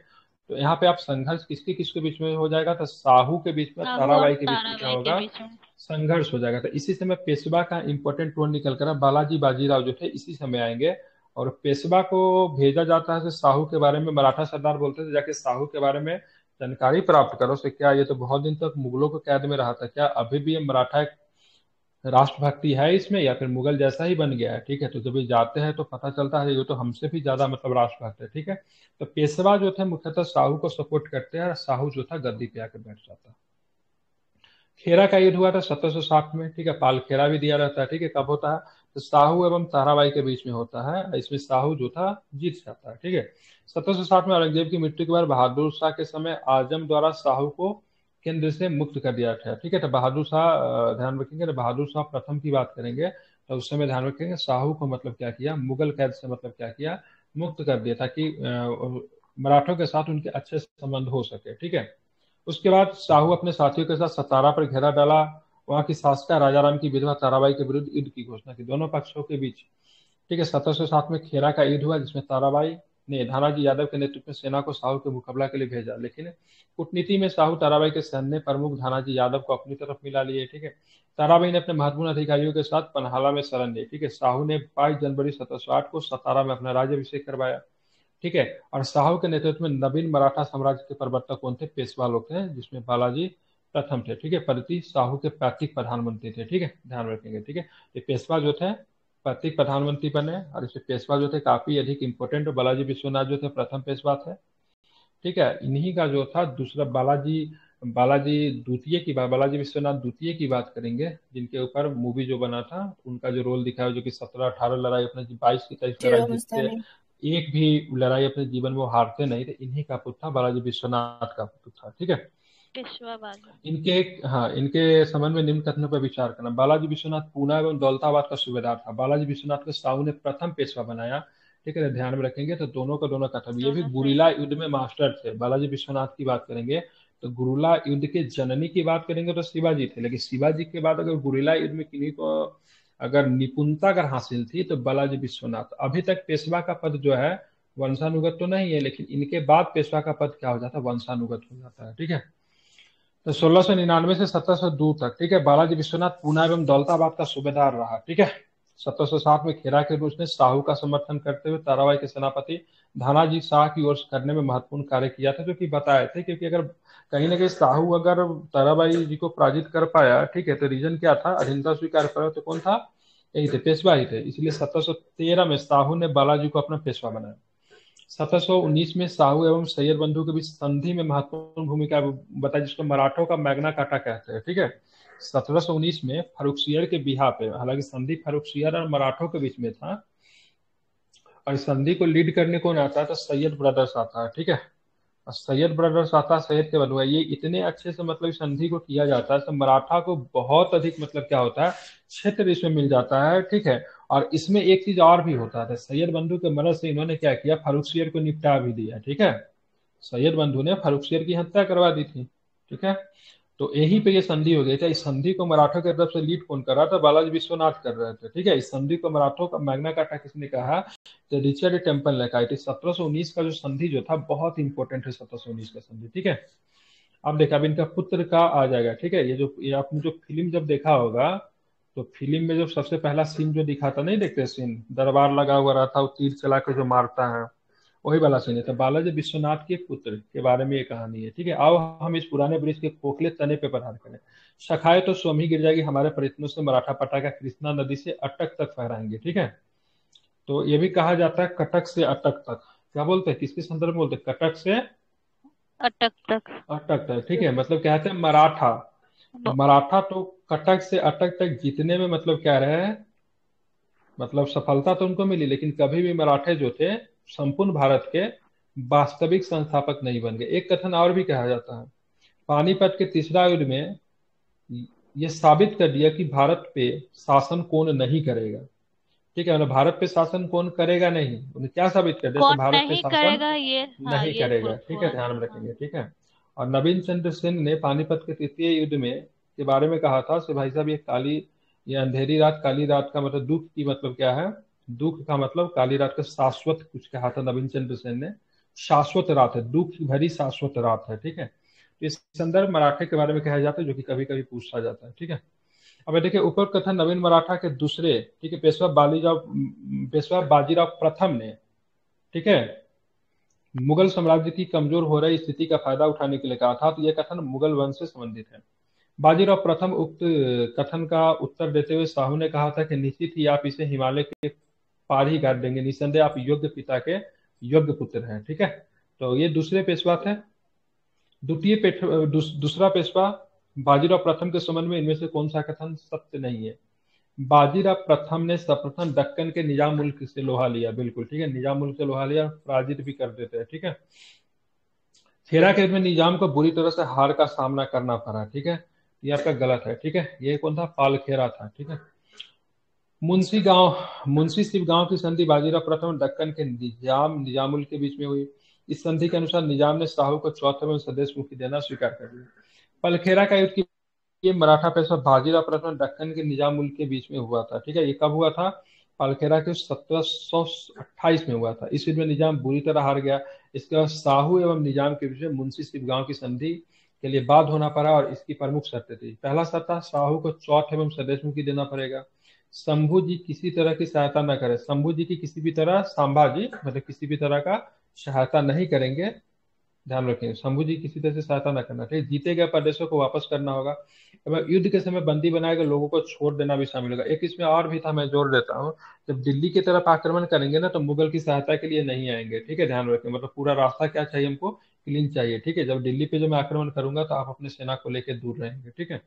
तो यहाँ पे आप संघर्ष किसके बीच में हो जाएगा, तो साहू के बीच में, साहू और ताराबाई के बीच में क्या ताराबाई के होगा, बीच में। संघर्ष हो जाएगा। तो इसी समय पेशवा का इंपॉर्टेंट रोल निकल कर बालाजी बाजीराव जो थे इसी समय आएंगे। और पेशवा को भेजा जाता है कि साहू के बारे में, मराठा सरदार बोलते थे जाके साहू के बारे में जानकारी प्राप्त करो। से क्या, ये तो बहुत दिन तक मुगलों के कैद में रहा था, क्या अभी भी ये मराठा एक राष्ट्रभक्ति है इसमें, या फिर मुगल जैसा ही बन गया है। ठीक है, तो जब ये जाते हैं तो पता चलता है ये तो हमसे भी ज्यादा मतलब राष्ट्रभक्त है। ठीक है, तो पेशवा जो थे मुख्यतः साहू को सपोर्ट करते हैं, और साहू जो था गद्दी पे आकर बैठ जाता है। खेरा का युद्ध हुआ था 1760 में। ठीक है, पालखेरा भी दिया रहता है। ठीक है, कब होता है, तो साहू एवं ताराबाई के बीच में होता है। इसमें साहू जो था जीत जाता है। ठीक है, 1760 में औरंगजेब की मृत्यु के बाद बहादुर शाह के समय आजम द्वारा साहू को केंद्र से मुक्त कर दिया था। ठीक है, तो बहादुर शाह, ध्यान रखेंगे, तो बहादुर शाह प्रथम की बात करेंगे तो उस समय ध्यान रखेंगे, साहू को मतलब क्या किया, मुगल कैद से मतलब क्या किया, मुक्त कर दिया, ताकि मराठों के साथ उनके अच्छे संबंध हो सके। ठीक है, उसके बाद साहू अपने साथियों के साथ सतारा पर घेरा डाला। वहां की शासिका राजाराम की विधवा ताराबाई के विरुद्ध युद्ध की घोषणा की, दोनों पक्षों के बीच। ठीक है, 1707 में खेरा का युद्ध हुआ, जिसमें ताराबाई ने धानाजी यादव के नेतृत्व में सेना को साहू के मुकाबला के लिए भेजा, लेकिन कूटनीति में साहू ताराबाई के सैन्य प्रमुख धानाजी यादव को अपनी तरफ मिला लिए। ठीक है, ताराबाई ने अपने महत्वपूर्ण अधिकारियों के साथ पनहाला में शरण ली। ठीक है, साहू ने 22 जनवरी 1708 को सतारा में अपना राज्याभिषेक करवाया। ठीक है, और साहू के नेतृत्व में नवीन मराठा साम्राज्य के प्रवर्तक कौन थे, पेशवा लोग थे, जिसमें बालाजी प्रथम थे। ठीक है, प्रति साहू के पैतृक प्रधानमंत्री थे। ठीक है, ध्यान रखेंगे। ठीक है, ये पेशवा जो थे पैतृक प्रधानमंत्री बने, और इसमें पेशवा जो थे काफी अधिक इंपॉर्टेंट, बालाजी विश्वनाथ जो थे प्रथम पेशवा थे। ठीक है, इन्हीं का जो था दूसरा बालाजी, बालाजी विश्वनाथ द्वितीय की बात करेंगे, जिनके ऊपर मूवी जो बना था, उनका जो रोल दिखाया, जो कि 17-18 लड़ाई, अपने 22 की 23 लड़ाई चिरो जीतते, मस्तानी। एक भी लड़ाई अपने जीवन में वो हारते नहीं थे। इन्हीं का पुत्र था, बालाजी विश्वनाथ का पुत्र था। ठीक है, पेशवा बाजी। इनके, हाँ, इनके संबंध में निम्न कथनों पर विचार करना। बालाजी विश्वनाथ पूना एवं दौलताबाद का सूबेदार था। बालाजी विश्वनाथ को साहू ने प्रथम पेशवा बनाया। ठीक है, ध्यान में रखेंगे, तो दोनों का दोनों कथन, ये भी दोनों सही गुरिल्ला है। युद्ध में मास्टर थे। बालाजी विश्वनाथ की बात करेंगे तो गुरिल्ला युद्ध के जननी की बात करेंगे तो शिवाजी थे, लेकिन शिवाजी के बाद अगर गुरिल्ला युद्ध में किन्हीं को अगर निपुणता अगर हासिल थी तो बालाजी विश्वनाथ। अभी तक पेशवा का पद जो है वंशानुगत तो नहीं है, लेकिन इनके बाद पेशवा का पद क्या हो जाता है, वंशानुगत हो जाता है। ठीक है, तो 1699 से 1702 तक, ठीक है, बालाजी विश्वनाथ पूना एवं दौलताबाद का सूबेदार रहा। ठीक है, 1707 में खेरा के रूप में साहू का समर्थन करते हुए ताराबाई के सेनापति धानाजी शाह की ओर करने में महत्वपूर्ण कार्य किया था, जो कि बताए थे। क्योंकि अगर कहीं ना कहीं साहू अगर ताराबाई जी को पराजित कर पाया, ठीक है, तो रीजन क्या था, अधीनता स्वीकार करा, तो कौन था, यही थे, पेशवा ही थे। इसलिए 1713 में साहू ने बालाजी को अपना पेशवा बनाया। 1719 में साहू एवं सैयद बंधु के बीच संधि में महत्वपूर्ण भूमिका बताई, जिसको मराठों का मैग्ना कार्टा कहते हैं। ठीक है, 1719 में फर्रुखसियर के बिहा पे, हालांकि संधि फर्रुखसियर और मराठों के बीच में था, और इस संधि को लीड करने कौन आता है? तो सैयद ब्रदर्स आता है, ठीक है। और सैयद ब्रदर्स आता है, सैयद के बलुआ, ये इतने अच्छे से मतलब इस संधि को किया जाता है, तो मराठा को बहुत अधिक मतलब क्या होता है, क्षेत्र इसमें मिल जाता है, ठीक है। और इसमें एक चीज और भी होता है, तो सैयद बंधु के मदद से इन्होंने क्या किया, फर्रुखसियर को निपटा भी दिया, ठीक है। सैयद बंधु ने फर्रुखसियर की हत्या करवा दी थी, ठीक है। तो यहीं पे ये संधि हो गई थी। इस संधि को मराठों की तरफ से लीड कौन कर रहा था? बालाजी विश्वनाथ कर रहे थे, ठीक है। इस संधि को मराठों का मैग्ना कार्टा किसने कहा? तो रिचर्ड टेम्पल ने कहा। 1719 का जो संधि जो था बहुत इंपॉर्टेंट है, 1719 का संधि, ठीक है। अब देखा, अब इनका पुत्र का आ जाएगा, ठीक है। ये आपने जो फिल्म जब देखा होगा, तो फिल्म में जब सबसे पहला सीन जो दिखा था, नहीं देखते सीन, दरबार लगा हुआ रहता, वो तीर चला के जो मारता है, वही वाला सीन है। तो बालाजी विश्वनाथ के पुत्र के बारे में ये कहानी है, ठीक है। आओ हम इस पुराने ब्रिज के खोखले तने पे प्रहार करें, शाखाएं तो स्वयं ही गिर जाएगी, हमारे प्रयत्नों से मराठा पटाखा कृष्णा नदी से अटक तक फहराएंगे, ठीक है। तो ये भी कहा जाता है कटक से अटक तक। क्या बोलते हैं, किसके संदर्भ में बोलते हैं? कटक से अटक तक। अटक तक, ठीक है। मतलब क्या कहते हैं, मराठा, ब- मराठा तो कटक से अटक तक जीतने में मतलब क्या रहे, मतलब सफलता तो उनको मिली, लेकिन कभी भी मराठे जो थे संपूर्ण भारत के वास्तविक संस्थापक नहीं बन गए। एक कथन और भी कहा जाता है, पानीपत के तीसरा युद्ध में ये साबित कर दिया कि भारत पे शासन कौन नहीं करेगा, ठीक है। मतलब भारत पे शासन कौन करेगा नहीं, उन्हें क्या साबित कर दिया? तो कौन भारत पे नहीं शासन करेगा ये, हाँ नहीं ये करेगा, प्रूफ ठीक है, हुआ। ध्यान में हाँ। रखेंगे, ठीक है। और नवीन चंद्र सेन ने पानीपत के तृतीय युद्ध में के बारे में कहा था, भाई साहब ये अंधेरी रात, काली रात का मतलब दुख की मतलब क्या है? दुख का मतलब काली रात का शाश्वत कुछ कहा था नवीन चंद्र सेन ने। शाश्वत रात है, दुख भरी शाश्वत रात है, ठीक है। तो इस संदर्भ मराठे के बारे में कहा जाता है, जो कि कभी कभी पूछा जाता है, ठीक है। अब देखिए, ऊपर कथन नवीन मराठा के दूसरे, ठीक है, पेशवा बाजीराव प्रथम ने, ठीक है, मुगल साम्राज्य की कमजोर हो रही स्थिति का फायदा उठाने के लिए कहा था। तो यह कथन मुगल वंश से संबंधित है। बाजीराव प्रथम उक्त कथन का उत्तर देते हुए साहू ने कहा था कि निश्चित ही आप इसे हिमालय के पार ही गाड़ देंगे, निस्संदेह आप योग्य पिता के योग्य पुत्र हैं, ठीक है। तो ये दूसरे पेशवा थे। दूसरा पेशवा बाजीराव प्रथम के संबंध में इनमें से कौन सा कथन सत्य नहीं है? बाजीराव प्रथम ने सर्वप्रथम दक्कन के निजाम मुल्क से लोहा लिया, बिल्कुल ठीक है, निजाम मुल्क से लोहा लिया, पराजित भी कर देते हैं, ठीक है। खेरा के युद्ध में निजाम को बुरी तरह से हार का सामना करना पड़ा, ठीक है। ये आपका गलत है, ठीक है। ये कौन था? पाल खेरा था, ठीक है। मुंशी शिव गांव की संधि बाजीराव प्रथम दक्कन के निजामुल के बीच में हुई। इस संधि के अनुसार निजाम ने शाहू को चौथे में स्वदेश मुक्ति देना स्वीकार कर लिया। पलखेरा का युद्ध की ये मराठा पेशवा बाजीराव प्रथम दक्कन के निजामुल के बीच में हुआ था, ठीक है। ये कब हुआ था? पालखेरा के 1728 में हुआ था। इस युद्ध में निजाम बुरी तरह हार गया। इसके बाद शाहू एवं निजाम के बीच में मुंशी शिव गांव की संधि के लिए बाध्य होना पड़ा, और इसकी प्रमुख शर्त थी। पहला शर्त था, शाहू को चौथ एवं स्वदेश मुक्ति देना पड़ेगा। शंभू जी किसी तरह की सहायता न करे, शंभू जी की किसी भी तरह, संभाजी मतलब किसी भी तरह का सहायता नहीं करेंगे, ध्यान रखें। शंभू जी किसी तरह से सहायता न करना, ठीक। जीते गए प्रदेशों को वापस करना होगा। एवं युद्ध के समय बंदी बनाए गए लोगों को छोड़ देना भी शामिल होगा। एक इसमें और भी था, मैं जोड़ देता हूँ। जब दिल्ली की तरफ आक्रमण करेंगे ना, तो मुगल की सहायता के लिए नहीं आएंगे, ठीक है, ध्यान रखें। मतलब पूरा रास्ता क्या चाहिए हमको? क्लीन चाहिए, ठीक है। जब दिल्ली पे जो मैं आक्रमण करूंगा, तो आप अपने सेना को लेकर दूर रहेंगे, ठीक है।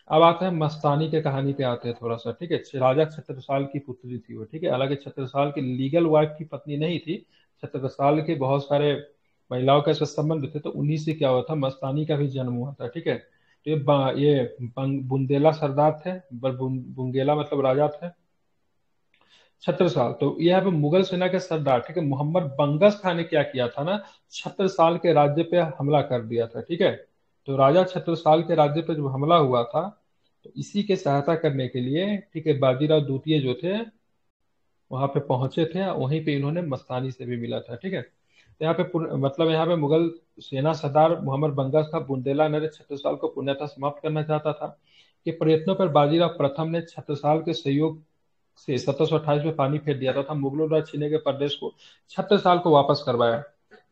अब आते हैं मस्तानी के कहानी पे आते हैं थोड़ा सा, ठीक है। राजा छत्रसाल की पुत्री थी वो, ठीक है। हालांकि छत्रसाल की लीगल वाइफ की पत्नी नहीं थी। छत्रसाल के बहुत सारे महिलाओं का इसका संबंध थे, तो उन्हीं से क्या हुआ था, मस्तानी का भी जन्म हुआ था, ठीक है। तो बुंदेला सरदार थे, बुंगेला मतलब राजा थे। छत्रसाल, तो यहाँ पे मुगल सेना के सरदार, ठीक है, मोहम्मद बंगस खान ने क्या किया था ना, छत्रसाल के राज्य पे हमला कर दिया था, ठीक है। तो राजा छत्रसाल के राज्य पे जब हमला हुआ था, तो इसी के सहायता करने के लिए, ठीक है, बाजीराव द्वितीय जो थे वहां पे पहुंचे थे। वहीं पे इन्होंने मस्तानी से भी मिला था, ठीक है। तो यहाँ पे मतलब यहाँ पे मुगल सेना सरदार मोहम्मद बंगस का बुंदेला नरेश छत्रसाल को पूर्णतः समाप्त करना चाहता था। कि प्रयत्नों पर बाजीराव प्रथम ने छत्रसाल के सहयोग से 1728 में पानी फेर दिया था मुगलों द्वारा छीने गए प्रदेश को छत्रसाल को वापस करवाया।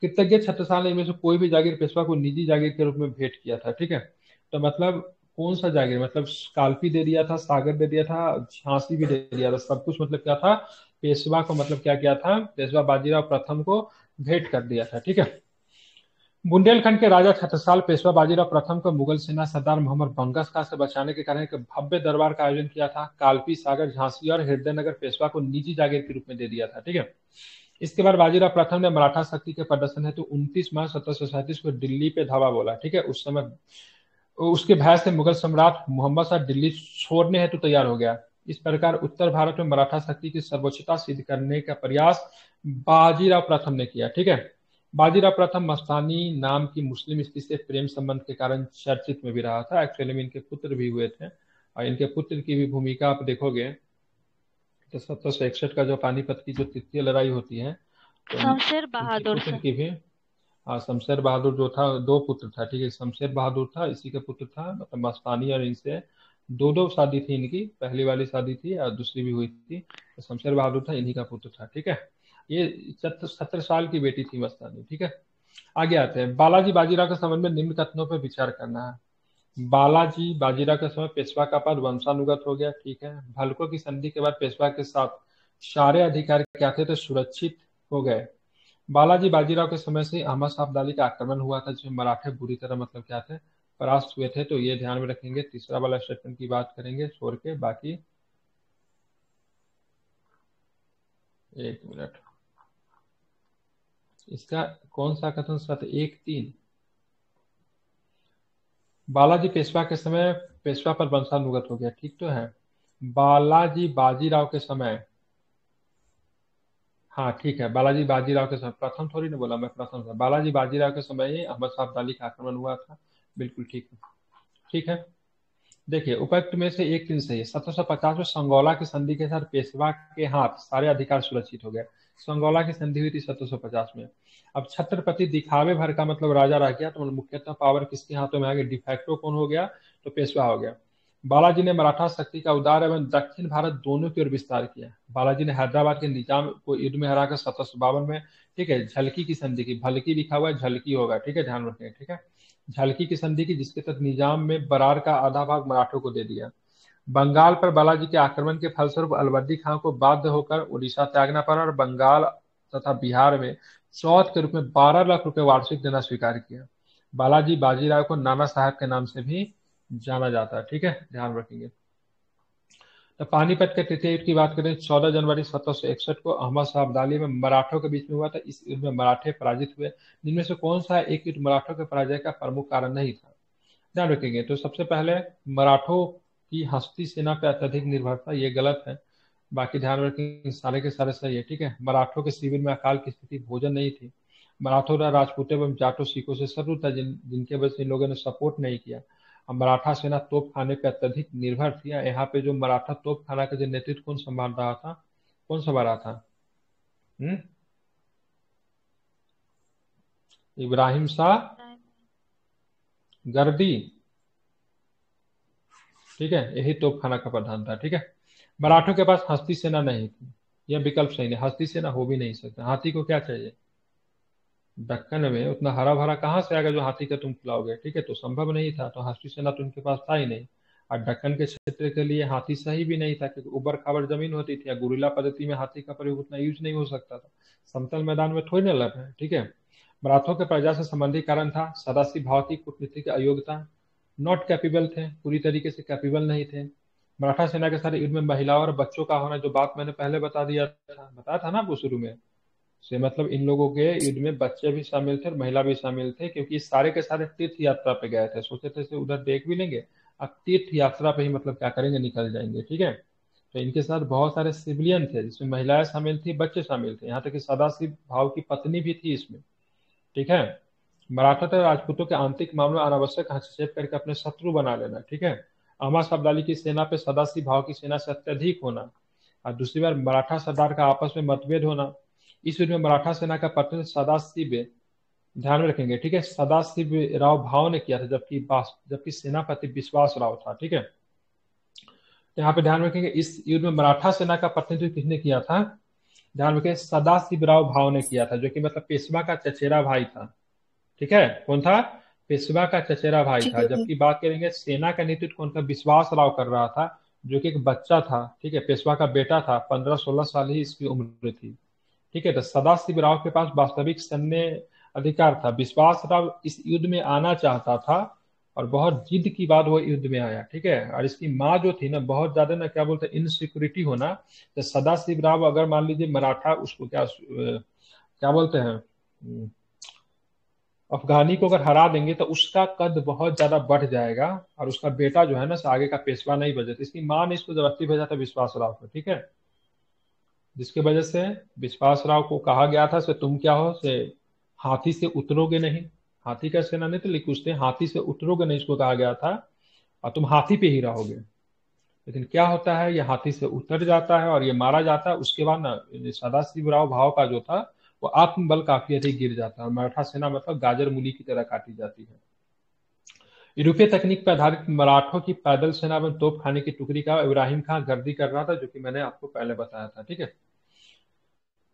कृतज्ञ छत्रसाल ने इनमें से कोई भी जागीर पेशवा को निजी जागीर के रूप में भेंट किया था, ठीक है। तो मतलब कौन सा जागीर, मतलब कालपी दे दिया था, सागर दे दिया था, झांसी भी दे दिया था, सब कुछ मतलब क्या था, पेशवा को मतलब क्या किया था, पेशवा बाजीराव प्रथम को भेंट कर दिया था, ठीक है। बुंदेलखंड के राजा छत्रसाल पेशवा बाजीराव प्रथम को मुगल सेना सरदार मोहम्मद बंगस खां से बचाने के कारण एक भव्य दरबार का आयोजन किया था। कालपी, सागर, झांसी और हृदयनगर पेशवा को निजी जागीर के रूप में दे दिया था। ठीक है। इसके बाद बाजीराव प्रथम ने मराठा शक्ति के प्रदर्शन हेतु 29 मार्च 1737 को दिल्ली पे धावा बोला। ठीक है। उस समय उसके भय से मुगल सम्राट मोहम्मद शाह दिल्ली छोड़ने हेतु तैयार हो गया। इस प्रकार उत्तर भारत में मराठा शक्ति की सर्वोच्चता सिद्ध करने का प्रयास बाजीराव प्रथम ने किया। ठीक है। बाजीराव प्रथम मस्तानी नाम की मुस्लिम स्त्री से प्रेम संबंध के कारण चर्चित में भी रहा था। एक्चुअली में इनके पुत्र भी हुए थे और इनके पुत्र की भी भूमिका आप देखोगे तो 1761 का जो पानीपत की जो तृतीय लड़ाई होती है तो शमशेर इनके बहादुर पुत्र से। की भी शमशेर बहादुर जो था, दो पुत्र था। ठीक है। शमशेर बहादुर था, इसी का पुत्र था, मतलब मस्तानी, और इनसे दो दो शादी थी इनकी। पहली वाली शादी थी और दूसरी भी हुई थी, तो शमशेर बहादुर था, इन्हीं का पुत्र था। ठीक है। ये 17 साल की बेटी थी मस्तानी। ठीक है। आगे आते हैं। बालाजी बाजीराव के संबंध में निम्न कथनों पर विचार करना है। बालाजी बाजीराव के समय पेशवा का पद वंशानुगत हो गया। ठीक है। भलकों की संधि के बाद पेशवा के साथ सारे अधिकार क्या थे तो सुरक्षित हो गए। बालाजी बाजीराव के समय से अहमद शाह अब्दाली का आक्रमण हुआ था, जिसमें मराठे बुरी तरह मतलब क्या थे, परास्त हुए थे। तो ये ध्यान में रखेंगे। तीसरा वाला स्टेटमेंट की बात करेंगे छोड़ के बाकी। एक मिनट, इसका कौन सा कथन सत्य? 1-3। बालाजी पेशवा के समय पेशवा पर वंशानुगत हो गया। ठीक तो है। बालाजी बाजीराव के समय, हाँ ठीक है, बालाजी बाजीराव के समय, प्रथम थोड़ी ना बोला मैं, प्रथम था। बालाजी बाजीराव के समय ही अहमद शाह अब्दाली का आक्रमण हुआ था। बिल्कुल ठीक है। ठीक है। देखिए, उपर्युक्त में से एक चीज सही है। 1750 में संगौला की संधि के साथ पेशवा के हाथ सारे अधिकार सुरक्षित हो गए। संगौला की संधि हुई थी 1750 में। अब छत्रपति दिखावे भर का मतलब राजा रह गया, तो मुख्यतः पावर किसके हाथों में आ गया? डिफैक्टो कौन हो गया? तो पेशवा हो गया। बालाजी ने मराठा शक्ति का उदार एवं दक्षिण भारत दोनों की ओर विस्तार किया। बालाजी ने हैदराबाद के निजाम को युद्ध में हराकर 1752 में, ठीक है, झलकी की संधि की। भलकी लिखा हुआ है, झलकी होगा। ठीक है, ध्यान रखें। ठीक है। झालकी की संधि की, जिसके तहत निजाम में बरार का आधा भाग मराठों को दे दिया। बंगाल पर बालाजी के आक्रमण के फलस्वरूप अलाउद्दीन खान को बाध्य होकर उड़ीसा त्यागना पड़ा और बंगाल तथा बिहार में चौथ के रूप में 12 लाख रुपए वार्षिक देना स्वीकार किया। बालाजी बाजीराव को नाना साहब के नाम से भी जाना जाता है। ठीक है, ध्यान रखेंगे। तो पानीपत के तृतीय युद्ध की बात करें, 14 जनवरी 1761 को अहमद शाह अब्दाली में मराठों के बीच में हुआ था। इस युद्ध में मराठे पराजित हुए। इनमें से कौन सा एक युद्ध मराठों के पराजय का प्रमुख कारण नहीं था? ध्यान रखेंगे। तो सबसे पहले, मराठों की हस्ती सेना पर अत्यधिक निर्भरता, ये गलत है। बाकी ध्यान रखेंगे, सारे के सारे सही है। ठीक है। मराठों के शिविर में अकाल की स्थिति, भोजन नहीं थी। मराठों का राजपूतों एवं जाटों सिखों से शत्रु था, जिनके वजह से इन लोगों ने सपोर्ट नहीं किया। अब मराठा सेना तोप खाने पर अत्यधिक निर्भर थी। यहाँ पे जो मराठा तोप खाना का जो नेतृत्व कौन संभाल रहा था? कौन संभाल रहा था? इब्राहिम शाह गर्दी। ठीक है, यही तोपखाना का प्रधान था। ठीक है। मराठों के पास हस्ती सेना नहीं थी, यह विकल्प सही नहीं। हस्ती सेना हो भी नहीं सकता। हाथी को क्या चाहिए? दक्कन में उतना हरा भरा कहाँ से आएगा जो हाथी का तुम खिलाओगे? ठीक है, तो संभव नहीं था। तो हस्ती सेना तो उनके पास था ही नहीं। और दक्कन के क्षेत्र के लिए हाथी सही भी नहीं था, क्योंकि उबड़ खाबड़ जमीन होती थी। गुरिल्ला पद्धति में हाथी का प्रयोग उतना यूज नहीं हो सकता था। समतल मैदान में थोड़ी ना लड़ रहे हैं। ठीक है। मराठों के प्रजा से संबंधी कारण था सदाशिव भाव की कूटनीतिक अयोग्यता। नॉट कैपेबल थे, पूरी तरीके से कैपेबल नहीं थे। मराठा सेना के सारे युद्ध में महिलाओं और बच्चों का होना, जो बात मैंने पहले बताया था ना आपको शुरू में से, मतलब इन लोगों के युद्ध में बच्चे भी शामिल थे और महिला भी शामिल थे, क्योंकि सारे के सारे तीर्थ यात्रा पे गए थे। सोचे थे उधर देख भी लेंगे, अब तीर्थ यात्रा पे ही मतलब क्या करेंगे, निकल जाएंगे। ठीक है। तो इनके साथ बहुत सारे सिविलियन थे, जिसमें महिलाएं शामिल थी, बच्चे शामिल थे, यहाँ तक कि सदाशिव भाव की पत्नी भी थी इसमें। ठीक है। मराठा तथा राजपूतों के आंतरिक मामलों में अनावश्यक हस्तक्षेप करके अपने शत्रु बना लेना। ठीक है। अहमद शाह अब्दाली की सेना पे सदाशिव भाव की सेना से अत्यधिक होना, और दूसरी बार मराठा सरदार का आपस में मतभेद होना। इस युद्ध में मराठा सेना का प्रतिनिधित्व सदाशिव, ध्यान में रखेंगे, ठीक है, सदाशिव राव भाव ने किया था, जबकि सेनापति विश्वास राव था। ठीक है। तो यहाँ पे ध्यान रखेंगे, इस युद्ध में मराठा सेना का प्रतिनिधित्व किसने किया था? ध्यान रखें, सदाशिव राव भाव ने किया था, जो कि मतलब पेशवा का चचेरा भाई था। ठीक है। कौन था? पेशवा का चचेरा भाई था। जी। जबकि बात करेंगे सेना का नेतृत्व कौन था? विश्वास राव कर रहा था, जो कि एक बच्चा था। ठीक है, पेशवा का बेटा था, 15-16 साल ही इसकी उम्र थी। ठीक है। तो सदाशिव राव के पास वास्तविक सैन्य अधिकार था। विश्वास राव इस युद्ध में आना चाहता था और बहुत जिद की बाद वो युद्ध में आया, ठीक है। और इसकी माँ जो थी ना, बहुत ज्यादा ना क्या बोलते हैं, इनसिक्योरिटी होना। तो सदाशिव राव अगर मान लीजिए मराठा उसको क्या बोलते हैं, अफगानी को अगर हरा देंगे तो उसका कद बहुत ज्यादा बढ़ जाएगा और उसका बेटा जो है ना आगे का पेशवा नहीं बचे। तो इसकी माँ ने इसको जबरदस्ती भेजा था विश्वास राव को, ठीक है। जिसकी वजह से विश्वास राव को कहा गया था से तुम क्या हो से हाथी से उतरोगे नहीं। हाथी का सेना नहीं तो लिख उसने हाथी से उतरोगे नहीं इसको कहा गया था, और तुम हाथी पे ही रहोगे। लेकिन क्या होता है, ये हाथी से उतर जाता है और ये मारा जाता है। उसके बाद ना सदाशिव राव भाव का जो था वो आत्मबल काफी अधिक गिर जाता है। मराठा सेना मतलब गाजर मूली की तरह काटी जाती है। यूरोपीय तकनीक पर आधारित मराठों की पैदल सेना में तोप खाने की टुकड़ी का इब्राहिम खां गर्दी कर रहा था, जो कि मैंने आपको पहले बताया था, ठीक है।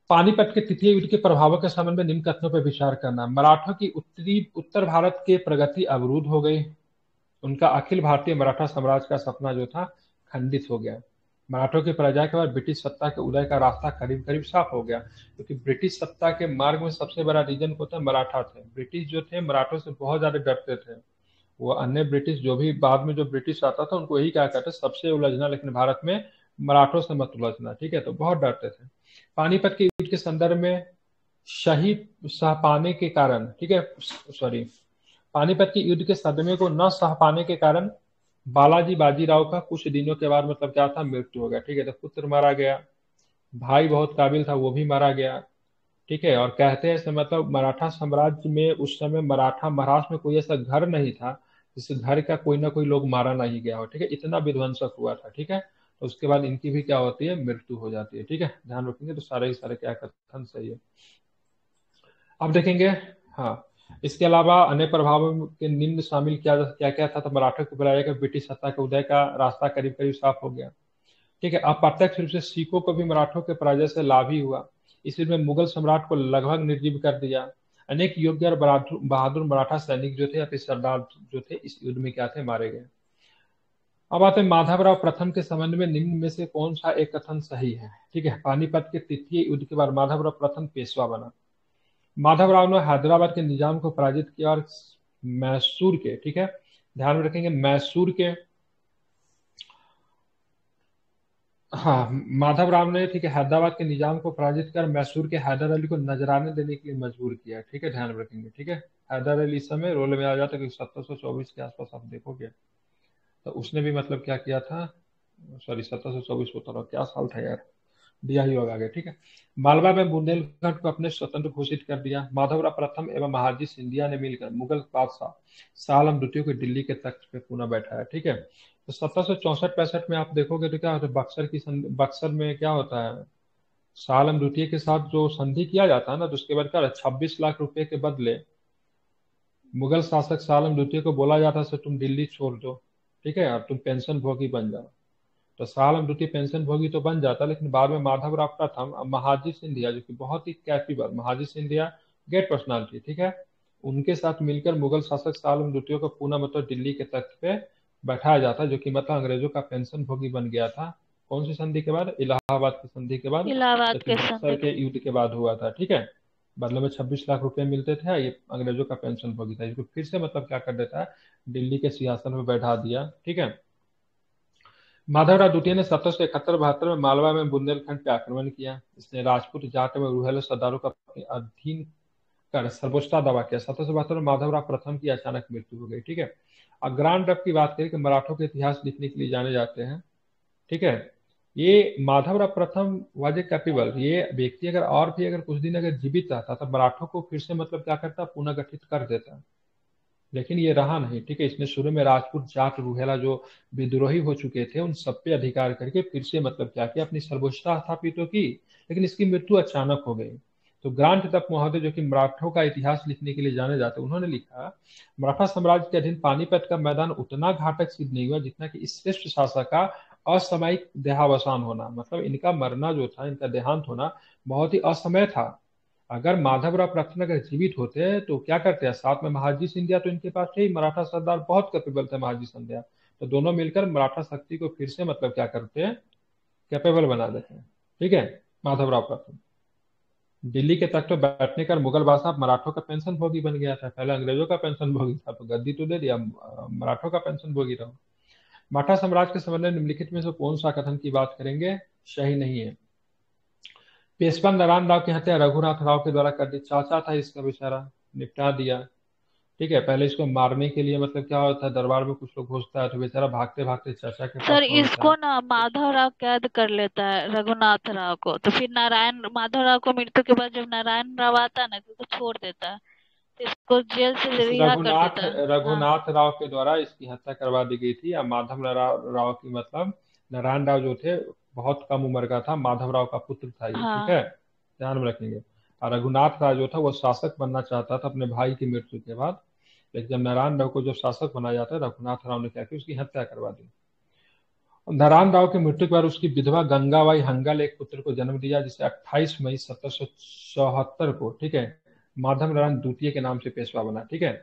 पानीपत के तृतीय युद्ध के प्रभावों के संबंध में निम्न कथनों पर विचार करना। मराठों की उत्तर भारत के प्रगति अवरुद्ध हो गई। उनका अखिल भारतीय मराठा साम्राज्य का सपना जो था खंडित हो गया। मराठों की पराजय के बाद ब्रिटिश सत्ता के उदय का रास्ता करीब करीब साफ हो गया, क्योंकि ब्रिटिश सत्ता के मार्ग में सबसे बड़ा रीजन को था मराठा थे। ब्रिटिश जो थे मराठों से बहुत ज्यादा डरते थे। वो अन्य ब्रिटिश जो भी बाद में जो ब्रिटिश आता था उनको यही क्या कहते सबसे उलझना, लेकिन भारत में मराठों से मत उलझना, ठीक है। तो बहुत डरते थे। पानीपत के युद्ध के संदर्भ में शहीद सह पाने के कारण, ठीक है, सॉरी, पानीपत के युद्ध के सदमे को न सह पाने के कारण बालाजी बाजीराव का कुछ दिनों के बाद मतलब क्या था, मृत्यु हो गया, ठीक है। तो पुत्र मारा गया, भाई बहुत काबिल था वो भी मारा गया, ठीक है। और कहते हैं मतलब मराठा साम्राज्य में उस समय मराठा महाराष्ट्र में कोई ऐसा घर नहीं था जिस घर का कोई ना कोई लोग मारा नहीं गया हो, ठीक है। इतना विध्वंसक हुआ था, ठीक है। तो उसके बाद इनकी भी क्या होती है, मृत्यु हो जाती है, ठीक है। ध्यान रखेंगे तो सारे ही सारे क्या कथन सही है। अब देखेंगे, हाँ, इसके अलावा अन्य प्रभावों के निम्न शामिल क्या क्या क्या था। तो मराठा को बुलाया गया, ब्रिटिश सत्ता के उदय का रास्ता करीब करीब साफ हो गया, ठीक है। अप्रत्यक्ष रूप से सिखों को भी मराठों के पराजय से लाभ ही हुआ। इस युद्ध में मुगल सम्राट को लगभग निर्जीव कर दिया। अनेक योग्य और बहादुर बहादुर मराठा सैनिक जो थे या फिर सरदार जो थे इस युद्ध में क्या थे, मारे गए। अब आते हैं माधवराव प्रथम के संबंध में निम्न में से कौन सा एक कथन सही है, ठीक है। पानीपत के तृतीय युद्ध के बाद माधवराव प्रथम पेशवा बना। माधवराव ने हैदराबाद के निजाम को पराजित किया और मैसूर के, ठीक है, ध्यान में रखेंगे, मैसूर के, हाँ, माधवराव ने, ठीक है, हैदराबाद के निजाम को पराजित कर मैसूर के हैदर अली को नजराने देने के लिए मजबूर किया, ठीक है, ध्यान रखेंगे, ठीक है। हैदर अली इस समय रोल में आ जाता है, 1724 के आसपास आप देखोगे तो उसने भी मतलब क्या किया था, सॉरी 1724 होता रहा, क्या साल था यार, दिया ही होगा आगे, ठीक है। मालवा में बुंदेलखंड को अपने स्वतंत्र घोषित कर दिया। माधवराव प्रथम एवं महाजी सिंधिया ने मिलकर मुगल बादशाह सालम द्वितीय को दिल्ली के तख्त पे पुनः बैठाया, ठीक है। तो 1764-65 में आप देखोगे तो क्या होता है, बक्सर में क्या होता है, सालम द्वितीय के साथ जो संधि किया जाता है ना, तो उसके बाद क्या 26 लाख रुपए के बदले मुगल शासक सालम द्वितीय को बोला जाता है तुम दिल्ली छोड़ दो, ठीक है, और तुम पेंशन भोगी बन जाओ। तो सालम द्वितीय पेंशन भोगी तो बन जाता, लेकिन बाद में माधवराव प्रथम महाजी सिंधिया जो कि बहुत ही capable, Mahaji Scindia great personality, ठीक है, उनके साथ मिलकर मुगल शासक सालम द्वितीय को पुनः मतलब दिल्ली के तख्त पे बैठाया जाता, जो कि मतलब अंग्रेजों का पेंशन भोगी बन गया था। कौन सी संधि के बाद, इलाहाबाद की संधि के बाद, इलाहाबाद जो कि के बक्सर संदर्भ। के युद्ध के बाद हुआ था, ठीक है। बदले में 26 लाख रुपए मिलते थे, ये अंग्रेजों का पेंशन भोगी था, इसको फिर से मतलब क्या कर देता है, दिल्ली के सिंहासन पर बैठा दिया, ठीक है। माधवराव द्वितीय ने 1771-72 में मालवा में बुंदेलखंड पे आक्रमण किया। इसने राजपूत जाट में रूहेले सरदारों का अपने अधीन कर सर्वोच्चता दावा किया। 1772 में माधवराव प्रथम की अचानक मृत्यु हो गई, ठीक है। अब ग्रांड रफ की बात करें कि मराठों के इतिहास लिखने के लिए जाने जाते हैं, ठीक है। ये माधवराव प्रथम वाज ए कैपेबल, ये व्यक्ति अगर और भी अगर कुछ दिन अगर जीवित रहता तो मराठों को फिर से मतलब क्या करता, पुनर्गठित कर देता, लेकिन ये रहा नहीं, ठीक है। इसने शुरू में राजपूत जाट रूहेला जो विद्रोही हो चुके थे उन सब पे अधिकार करके फिर से मतलब क्या किया, अपनी सर्वोच्चता स्थापित तो की, लेकिन इसकी मृत्यु अचानक हो गई। तो ग्रांट तप महोदय जो कि मराठों का इतिहास लिखने के लिए जाने जाते, उन्होंने लिखा, मराठा साम्राज्य के अधीन पानीपत का मैदान उतना घातक सिद्ध नहीं हुआ जितना कि इस श्रेष्ठ शासक का असामयिक देहावसान होना, मतलब इनका मरना जो था, इनका देहांत होना बहुत ही असमय था। अगर माधवराव प्रथम अगर जीवित होते तो क्या करते हैं, साथ में महाजी सिंधिया तो इनके पास थे ही, मराठा सरदार बहुत कैपेबल थे महाजी सिंधिया, तो दोनों मिलकर मराठा शक्ति को फिर से मतलब क्या करते हैं, कैपेबल बना देते हैं, ठीक है, माधवराव प्रथम। दिल्ली के तख्त पर बैठने का मुगल बादशाह मराठों का पेंशन भोगी बन गया था। पहले अंग्रेजों का पेंशन भोगी था, तो गद्दी तो दे दिया, मराठों का पेंशन भोगी रहो। मराठा साम्राज्य के संबंध में निम्नलिखित में से कौन सा कथन की बात करेंगे, सही नहीं है। पेशवा नारायण राव की हत्या रघुनाथ राव के द्वारा कर दी। चाचा था इसका, बेचारा निपटा दिया। ठीक है, पहले इसको मारने के लिए मतलब क्या होता है, दरबार में कुछ लोग घुसता है तो बेचारा भागते भागते चाचा के पास सर पहुंचता इसको है। ना माधव राव कैद कर लेता है रघुनाथ राव को, तो फिर नारायण माधव राव को मृत्यु के बाद जब नारायण राव आता है ना तो उसको छोड़ देता है, तो इसको जेल से इस रिहा कर रघुनाथ देता है। हाँ। रघुनाथ राव के द्वारा इसकी हत्या करवा दी गई थी। या माधव राव की मतलब नारायण राव जो थे बहुत कम उम्र का था, माधव राव का पुत्र था ये, ठीक हाँ। है, ध्यान में रखेंगे। और रघुनाथ राव जो था वो शासक बनना चाहता था अपने भाई की मृत्यु के बाद, लेकिन जब नारायण राव को जब शासक बनाया जाता है, रघुनाथ राव ने क्या किया, उसकी हत्या करवा दी। नारायण राव की मृत्यु के बाद उसकी विधवा गंगाबाई हंगल एक पुत्र को जन्म दिया, जिसे 28 मई 1774 को, ठीक है, माधव नारायण द्वितीय के नाम से पेशवा बना। ठीक है,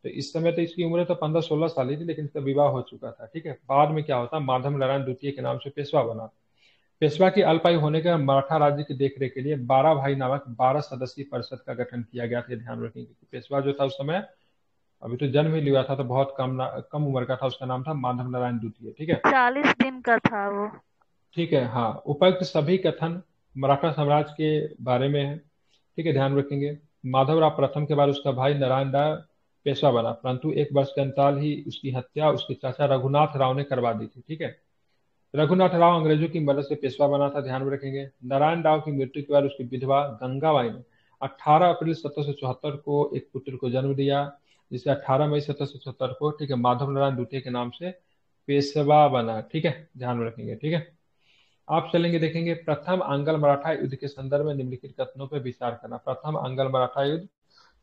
तो इस समय तो इसकी उम्र तो 15-16 साल ही थी, लेकिन इसका विवाह हो चुका था। ठीक है, बाद में क्या होता, माधव नारायण द्वितीय के नाम से पेशवा बना। पेशवा की अल्पायु होने के मराठा राज्य की देखरेख के लिए 12 भाई नामक 12 सदस्यीय परिषद का गठन किया गया था। ध्यान रखेंगे कि पेशवा जो था उस समय अभी तो जन्म ही लिया था, तो बहुत कम उम्र का था। उसका नाम था माधव नारायण द्वितीय। ठीक है, 40 दिन का था वो। ठीक है, हाँ, उपर्युक्त सभी कथन मराठा साम्राज्य के बारे में है। ठीक है, ध्यान रखेंगे। माधवराव प्रथम के बाद उसका भाई नारायण राव पेशवा बना, परंतु एक वर्ष के अंतराल ही उसकी हत्या उसके चाचा रघुनाथ राव ने करवा दी थी। ठीक है, रघुनाथ राव अंग्रेजों की मदद से पेशवा बना था, ध्यान में रखेंगे। नारायण राव की मृत्यु के बाद उसकी विधवा गंगाबाई ने 18 अप्रैल 1774 को एक पुत्र को जन्म दिया, जिसे 18 मई 1774 को, ठीक है, माधव नारायण द्वितीय के नाम से पेशवा बना। ठीक है, ध्यान में रखेंगे। ठीक है, आप चलेंगे देखेंगे प्रथम आंग्ल मराठा युद्ध के संदर्भ में निम्नलिखित कथनों पर विचार करना। प्रथम आंग्ल मराठा युद्ध,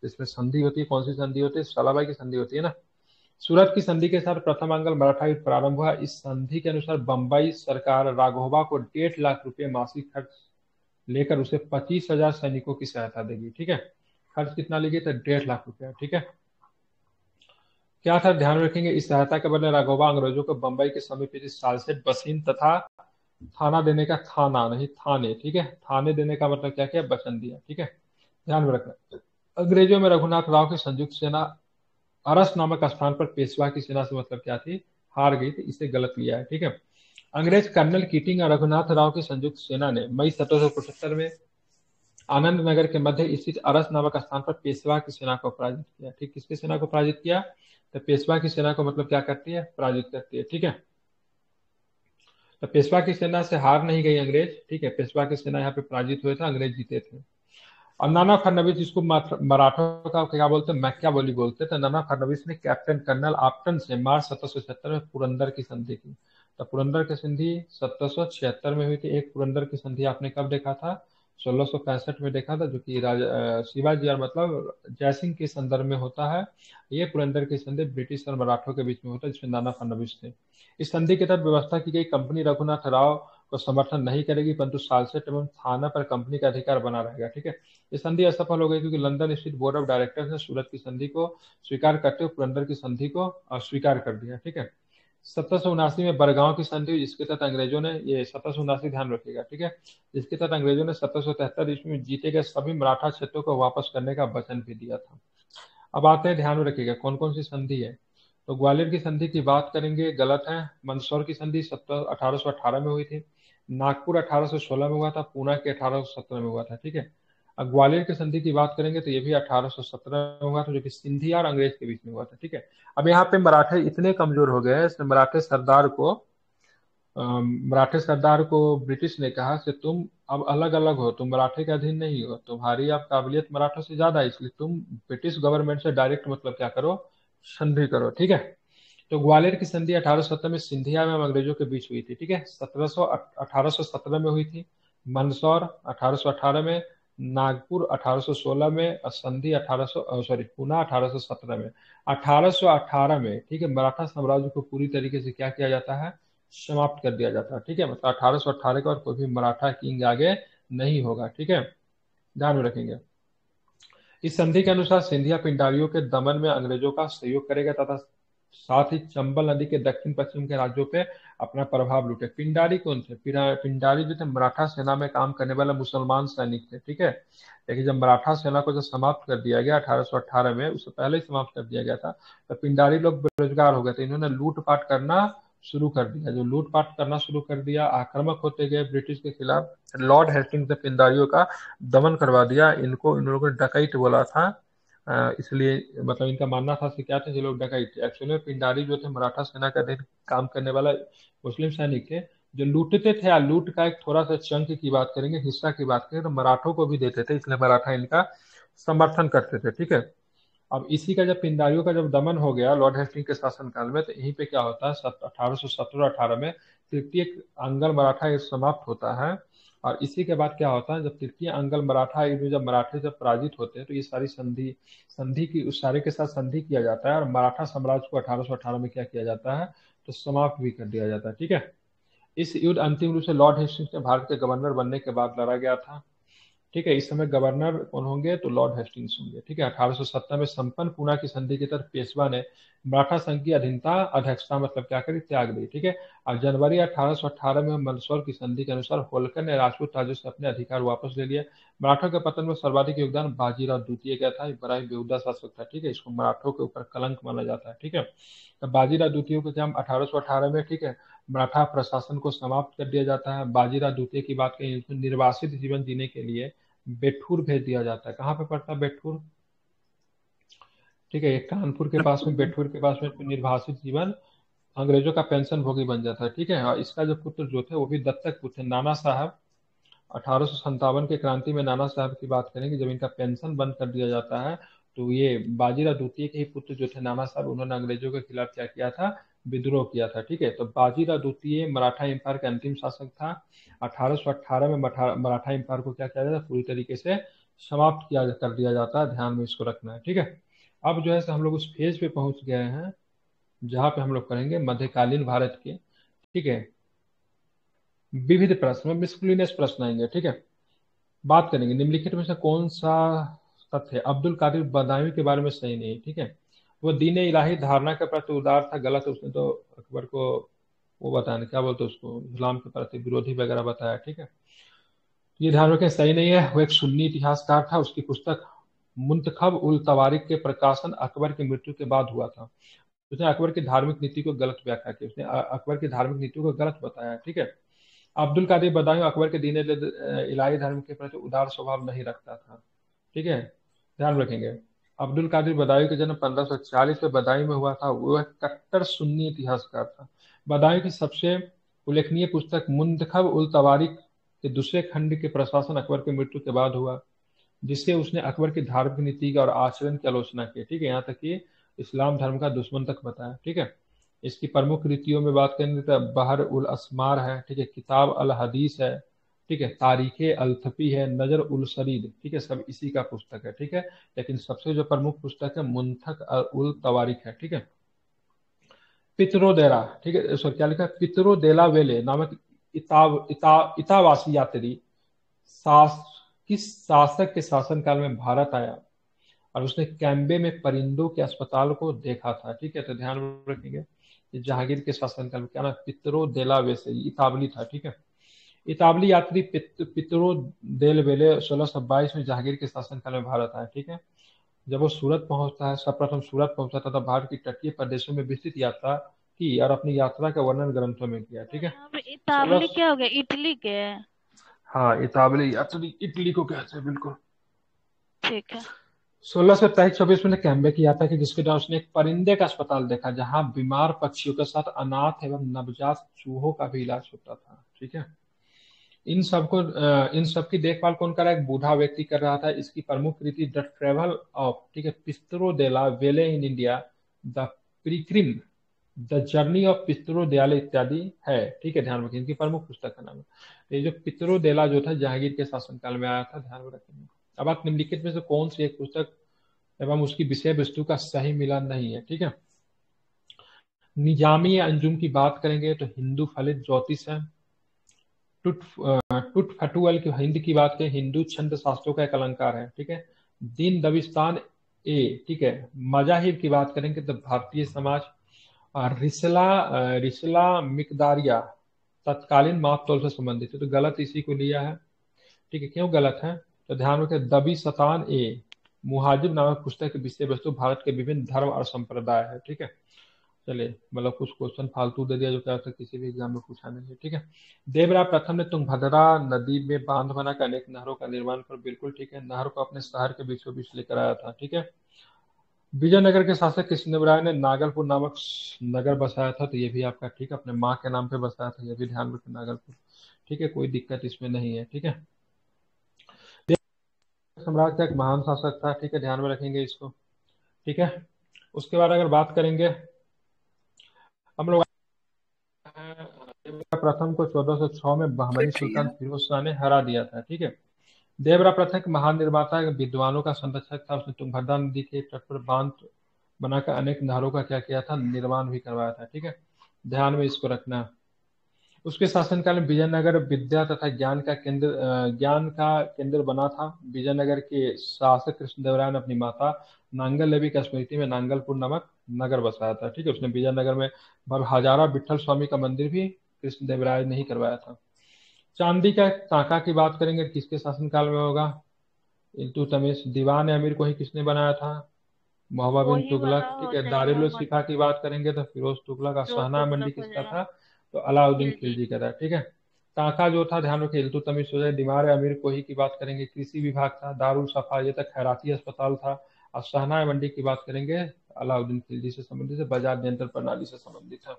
इसमें संधि होती है, कौन सी संधि होती है, सलाबाई की संधि होती है ना। सूरत की संधि के साथ प्रथम आंग्ल मराठा युद्ध प्रारंभ हुआ। इस संधि के अनुसार बंबई सरकार राघोबा को 1.5 लाख रुपए मासिक खर्च लेकर उसे 25,000 सैनिकों की सहायता देगी। ठीक है, खर्च कितना लेगी, तो 1.5 लाख रुपया। ठीक है, क्या था, ध्यान रखेंगे। इस सहायता के बदले राघोबा अंग्रेजों को बंबई के समीप सालसेट बसीन तथा थाना देने का, थाना नहीं थाने, ठीक है, थाने देने का मतलब क्या किया, वचन दिया। ठीक है, ध्यान में रखना। अंग्रेजों में रघुनाथ राव की संयुक्त सेना अरस नामक स्थान पर पेशवा की सेना से मतलब क्या थी, हार गई थी, इसे गलत लिया है। ठीक है, अंग्रेज कर्नल कीटिंग और रघुनाथ राव की संयुक्त सेना ने मई 1775 में आनंद नगर के मध्य स्थित अरस नामक स्थान पर पेशवा की सेना को पराजित किया। ठीक, किसकी सेना को पराजित किया, तो पेशवा की सेना को मतलब क्या करती है, पराजित करती है। ठीक है, तो पेशवा की सेना से हार नहीं गई अंग्रेज। ठीक है, पेशवा की सेना यहाँ पे पराजित हुए थे, अंग्रेज जीते थे। और नाना फडणवीस, जिसको मराठों का क्या बोलते हैं, मैक्यावली बोलते थे, नाना फडणवीस ने कैप्टन कर्नल आपटन से मार्च 1776 में पुरंदर की संधि की। तो पुरंदर की संधि 1776 में हुई थी। एक पुरंदर की संधि आपने कब देखा था, 1665 में देखा था, जो कि राजा शिवाजी और मतलब जयसिंह के संदर्भ में होता है। ये पुरंदर की संधि ब्रिटिश और मराठों के बीच में होता है, जिसमें नाना फडणवीस थे। इस संधि के तहत व्यवस्था की गई, कंपनी रघुनाथ राव को समर्थन नहीं करेगी, परंतु सालसेट एवं थाना पर कंपनी का अधिकार बना रहेगा। ठीक है, ये संधि असफल हो गई क्योंकि लंदन स्थित बोर्ड ऑफ डायरेक्टर्स ने सूरत की संधि को स्वीकार करते हुए पुरंदर की संधि को अस्वीकार कर दिया। ठीक है, 1779 में बरगांव की संधि हुई, जिसके तहत अंग्रेजों ने, ये 1779 ध्यान रखिएगा। ठीक है, जिसके तहत अंग्रेजों ने 1773 ईस्वी में जीते गए सभी मराठा क्षेत्रों को वापस करने का वचन भी दिया था। अब आते हैं, ध्यान में रखिएगा कौन कौन सी संधि है। तो ग्वालियर की संधि की बात करेंगे, गलत है। मंदसौर की संधि 1818 में हुई थी। नागपुर 1816 में हुआ था। पूना के 1817 में हुआ था। ठीक है, अब ग्वालियर की संधि की बात करेंगे तो ये भी 1817 में हुआ था, जो कि सिंधिया और अंग्रेज के बीच में हुआ था। ठीक है, अब यहाँ पे मराठे इतने कमजोर हो गए हैं, इसने मराठे सरदार को ब्रिटिश ने कहा कि तुम अब अलग अलग हो, तुम मराठे के अधीन नहीं हो, तुम्हारी अब काबिलियत मराठों से ज्यादा है, इसलिए तुम ब्रिटिश गवर्नमेंट से डायरेक्ट मतलब क्या करो, संधि करो। ठीक है, तो ग्वालियर की संधि 1870 में सिंधिया में अंग्रेजों के बीच हुई थी। ठीक है, 1817 में हुई थी। मंदसौर 1818 में, नागपुर 1816 में, और संधि 1800 सॉरी पूना 1817 में। 1818 में, ठीक है, मराठा साम्राज्य को पूरी तरीके से क्या किया जाता है, समाप्त कर दिया जाता है। ठीक है, मतलब 1818 के बाद कोई भी मराठा किंग आगे नहीं होगा। ठीक है, ध्यान में रखेंगे। इस संधि के अनुसार सिंधिया पिंडारियों के दमन में अंग्रेजों का सहयोग करेगा तथा साथ ही चंबल नदी के दक्षिण पश्चिम के राज्यों पे अपना प्रभाव लूटे। पिंडारी कौन थे? पिंडारी जो थे मराठा सेना में काम करने वाला मुसलमान सैनिक थे, ठीक है। लेकिन जब मराठा सेना को जब समाप्त कर दिया गया 1818 में, उससे पहले ही समाप्त कर दिया गया था, तो पिंडारी लोग बेरोजगार हो गए थे। इन्होंने लूटपाट करना शुरू कर दिया। जो लूटपाट करना शुरू कर दिया, आक्रामक होते गए ब्रिटिश के खिलाफ। लॉर्ड हेस्टिंग्स ने पिंडारियों का दमन करवा दिया। इनको इन लोगों ने डकैत बोला था, इसलिए मतलब इनका मानना था कि क्या थे जो लोग डकैत थे। एक्चुअली में पिंडारी जो थे मराठा सेना का अधीन काम करने वाला मुस्लिम सैनिक थे, जो लूटते थे। या लूट का एक थोड़ा सा चंक की बात करेंगे, हिस्सा की बात करेंगे, तो मराठों को भी देते थे, इसलिए मराठा इनका समर्थन करते थे, ठीक है। अब इसी का जब पिंडारियों का जब दमन हो गया लॉर्ड हेस्टिंग के शासनकाल में, तो यहीं पे क्या होता है 1817-18 में तृतीय अंगल मराठा ये समाप्त होता है। और इसी के बाद क्या होता है, जब तृतीय अंगल मराठा युद्ध में जब मराठे जब पराजित होते हैं, तो ये सारी संधि संधि की उस सारे के साथ संधि किया जाता है, और मराठा साम्राज्य को 1818 में क्या किया जाता है, तो समाप्त भी कर दिया जाता है, ठीक है। इस युद्ध अंतिम रूप से लॉर्ड हेस्टिंग्स ने भारत के गवर्नर बनने के बाद लड़ा गया था, ठीक है। इस समय गवर्नर कौन होंगे, तो लॉर्ड हेस्टिंग्स होंगे, ठीक है। 1870 में संपन्न पूना की संधि के तहत पेशवा ने मराठा संघ की अधीनता अध्यक्षता मतलब क्या करी, त्याग दी, ठीक है। और जनवरी 1818 में मंदसौर की संधि के अनुसार होलकर ने राजपूत राज्यों से अपने अधिकार वापस ले लिए। मराठों के पतन में सर्वाधिक योगदान बाजीराव द्वितीय का था। बड़ा ही बेहुदा शासक था, ठीक है। इसको मराठों के ऊपर कलंक माना जाता है, ठीक है। तो बाजीराव द्वितीय को क्या 1818 में, ठीक है, मराठा प्रशासन को समाप्त कर दिया जाता है। बाजीराव द्वितीय की बात करें, इसमें निर्वासित जीवन जीने के लिए बेठूर भेज दिया जाता है। कहाँ पे पड़ता है बेठूर, ठीक है, ये कानपुर के पास में, बेठूर के पास में निर्वासित जीवन अंग्रेजों का पेंशन भोगी बन जाता है, ठीक है। और इसका जो पुत्र जो थे वो भी दत्तक पुत्र थे, नाना साहब। 1857 के क्रांति में नाना साहब की बात करेंगे, जब इनका पेंशन बंद कर दिया जाता है, तो ये बाजीराव द्वितीय के ही पुत्र जो थे नाना साहब, उन्होंने अंग्रेजों के खिलाफ क्या किया था, विद्रोह किया था, ठीक है। तो बाजीराव द्वितीय मराठा एम्पायर का अंतिम शासक था। 1818 में मराठा एम्पायर को क्या किया जाता है, पूरी तरीके से समाप्त किया कर दिया जाता है। ध्यान में इसको रखना है, ठीक है। अब जो है हम लोग उस फेज पे पहुंच गए हैं जहां पे हम लोग करेंगे मध्यकालीन भारत के, ठीक है, विविध प्रश्न में मिसलिनियस प्रश्न आएंगे, ठीक है। बात करेंगे निम्नलिखित में से कौन सा तथ्य अब्दुल कादिर बदायूं के बारे में सही नहीं, ठीक है। वो दीन इलाही धारणा के प्रति उदार था, गलत। उसने तो अकबर को वो बताया क्या बोलते उसको, इस्लाम के प्रति विरोधी वगैरह बताया, ठीक है। ये ध्यान रखें सही नहीं है। वो एक सुन्नी इतिहासकार था। उसकी पुस्तक मुंतखब उल तवारिक के प्रकाशन अकबर की मृत्यु के बाद हुआ था। उसने अकबर की धार्मिक नीति को गलत व्याख्या की, उसने अकबर की धार्मिक नीति को गलत बताया, ठीक है। अब्दुल कादिर बदायूं अकबर के दीन इलाही धर्म के प्रति उदार स्वभाव नहीं रखता था, ठीक है, ध्यान रखेंगे। अब्दुल कादिर बदायूं का जन्म 1540 में बदायूं में हुआ था। वो एक कट्टर सुन्नी इतिहासकार था। बदायूं की सबसे उल्लेखनीय पुस्तक मुंतखब उल तवारिक के दूसरे खंड के प्रशासन अकबर की मृत्यु के बाद हुआ, जिससे उसने अकबर की धार्मिक नीति और आचरण की आलोचना की, ठीक है। यहाँ तक कि इस्लाम धर्म का दुश्मन तक बताया, ठीक है। इसकी प्रमुख कृतियों में बात करेंगे तो बहर उल अस्मार है, ठीक है, किताब अल हदीस है, ठीक है, तारीख अल्थफी है, नजर उल सरीद, ठीक है, सब इसी का पुस्तक है, ठीक है। लेकिन सबसे जो प्रमुख पुस्तक है मुंतख उल तवारिक है, ठीक है। पित्रोदेरा, ठीक है, सॉरी क्या लिखा है, पित्रोदेला वेले नामक इतावासी यात्री किस शासक के शासनकाल में भारत आया और उसने कैम्बे में परिंदों के अस्पताल को देखा था, ठीक है। तो ध्यान रखेंगे जहांगीर के शासनकाल में क्या ना, पितरो देला वेसे इतावली था, ठीक है। इतावली यात्री पितरो देल वेले 1622 में जहांगीर के शासनकाल में भारत आया, ठीक है। जब वो सूरत पहुंचता है, सर्वप्रथम सूरत पहुंचा था, तब भारत की तटीय प्रदेशों में विस्तृत यात्रा की और अपनी यात्रा का वर्णन ग्रंथों में किया, ठीक है। यहाँ पे इतावली क्या हो गया, इटली के? हाँ, इतावली यात्री इटली को कहते हैं, बिल्कुल ठीक है। 1623-24 में कैम्बे की यात्रा की, जिसके दौरान उसने एक परिंदे का अस्पताल देखा जहां बीमार पक्षियों के साथ अनाथ एवं नवजात चूहों का भी इलाज होता था, ठीक है। इन सब की देखभाल कौन कर रहा है, एक बूढ़ा व्यक्ति कर रहा था। इसकी प्रमुख कृति द ट्रेवल ऑफ, ठीक है, Pietro della Valle in India, the pilgrim, the journey of Pietro della Valle इत्यादि है, ठीक है, ध्यान रखें। इनकी प्रमुख पुस्तक का नाम है। ये जो पितरो देला जो था जहांगीर के शासनकाल में आया था, ध्यान में रखेंगे। अब आप निम्नलिखित में से कौन सी एक पुस्तक एवं उसकी विषय वस्तु का सही मिलान नहीं है, ठीक है। निजामी अंजुम की बात करेंगे तो हिंदू फलित ज्योतिष है। टुट फटुअल की हिंद की बात करें, हिंदू छंद शास्त्रों का एक अलंकार है, ठीक है। दीन दबिस्तान ए, ठीक है। मजाहिर की बात करेंगे तो भारतीय समाज। रिसला मिकदारिया तत्कालीन माप तौल से संबंधित है, तो गलत इसी को लिया है। ठीक है, क्यों गलत है? तो ध्यान रखें, दबी सतान ए मुहाजिब नामक पुस्तक की विषय वस्तु भारत के विभिन्न धर्म और संप्रदाय है। ठीक है, चलिए, मतलब कुछ क्वेश्चन फालतू दे दिया जो क्या होता है किसी भी एग्जाम में पूछा नहीं है। ठीक है, देवराय प्रथम ने तुंगभद्रा नदी में बांध बनाकर अनेक नहरों का निर्माण कर, बिल्कुल ठीक है, नहर को अपने शहर के बीचों बीच लेकर आया था। ठीक है, विजयनगर के शासक कृष्णदेवराय ने नागलपुर नामक नगर बसाया था, तो ये भी आपका ठीक है, अपने माँ के नाम पे बसाया था, ये भी ध्यान रखें, नागलपुर। ठीक है, कोई दिक्कत इसमें नहीं है। ठीक है, सम्राट का एक महान शासक था। ठीक है, ध्यान में रखेंगे इसको। ठीक है, उसके बाद अगर बात करेंगे हम लोग, देवराय प्रथम को 1406 में बहमनी सुल्तान फिरोज शाह ने हरा दिया था। ठीक है, देवराय प्रथम एक महान निर्माता, विद्वानों का संरक्षक था। उसने तुंगभद्रा नदी के तट पर बांध बनाकर अनेक नहरों का क्या किया था, निर्माण भी करवाया था। ठीक है, ध्यान में इसको रखना। उसके शासनकाल में विजयनगर विद्या तथा ज्ञान का केंद्र बना था। विजयनगर के शासक कृष्णदेवराय ने अपनी माता नांगल देवी की स्मृति में नांगलपुर नामक नगर बसाया था। ठीक है, उसने विजयनगर में हजारा विठल स्वामी का मंदिर भी कृष्णदेवराय ने ही करवाया था। चांदी का टांका की बात करेंगे, किसके शासनकाल में होगा? इल्तुतमिश। दीवान अमीर को ही किसने बनाया था? मोहम्मद बिन वही तुगलक। बनाओ ठीक हो है, चाहे दारुल मोहम्मद शिफा की बात करेंगे तो फिरोज तुगलक। और रोज शहनाई मंडी तुगलक हो किसका जाएगा। था? तो अलाउद्दीन खिलजी। खिलजी का था। ठीक है, टाका जो था, ध्यान रखिए, इल्तुतमिश हो जाए। दीवार अमीर कोही की बात करेंगे, कृषि विभाग था। दारुल सफा ये तक खैराती अस्पताल था। और शहनाई मंडी की बात करेंगे, अलाउद्दीन खिलजी से संबंधित है, बाजार नियंत्रण प्रणाली से संबंधित है।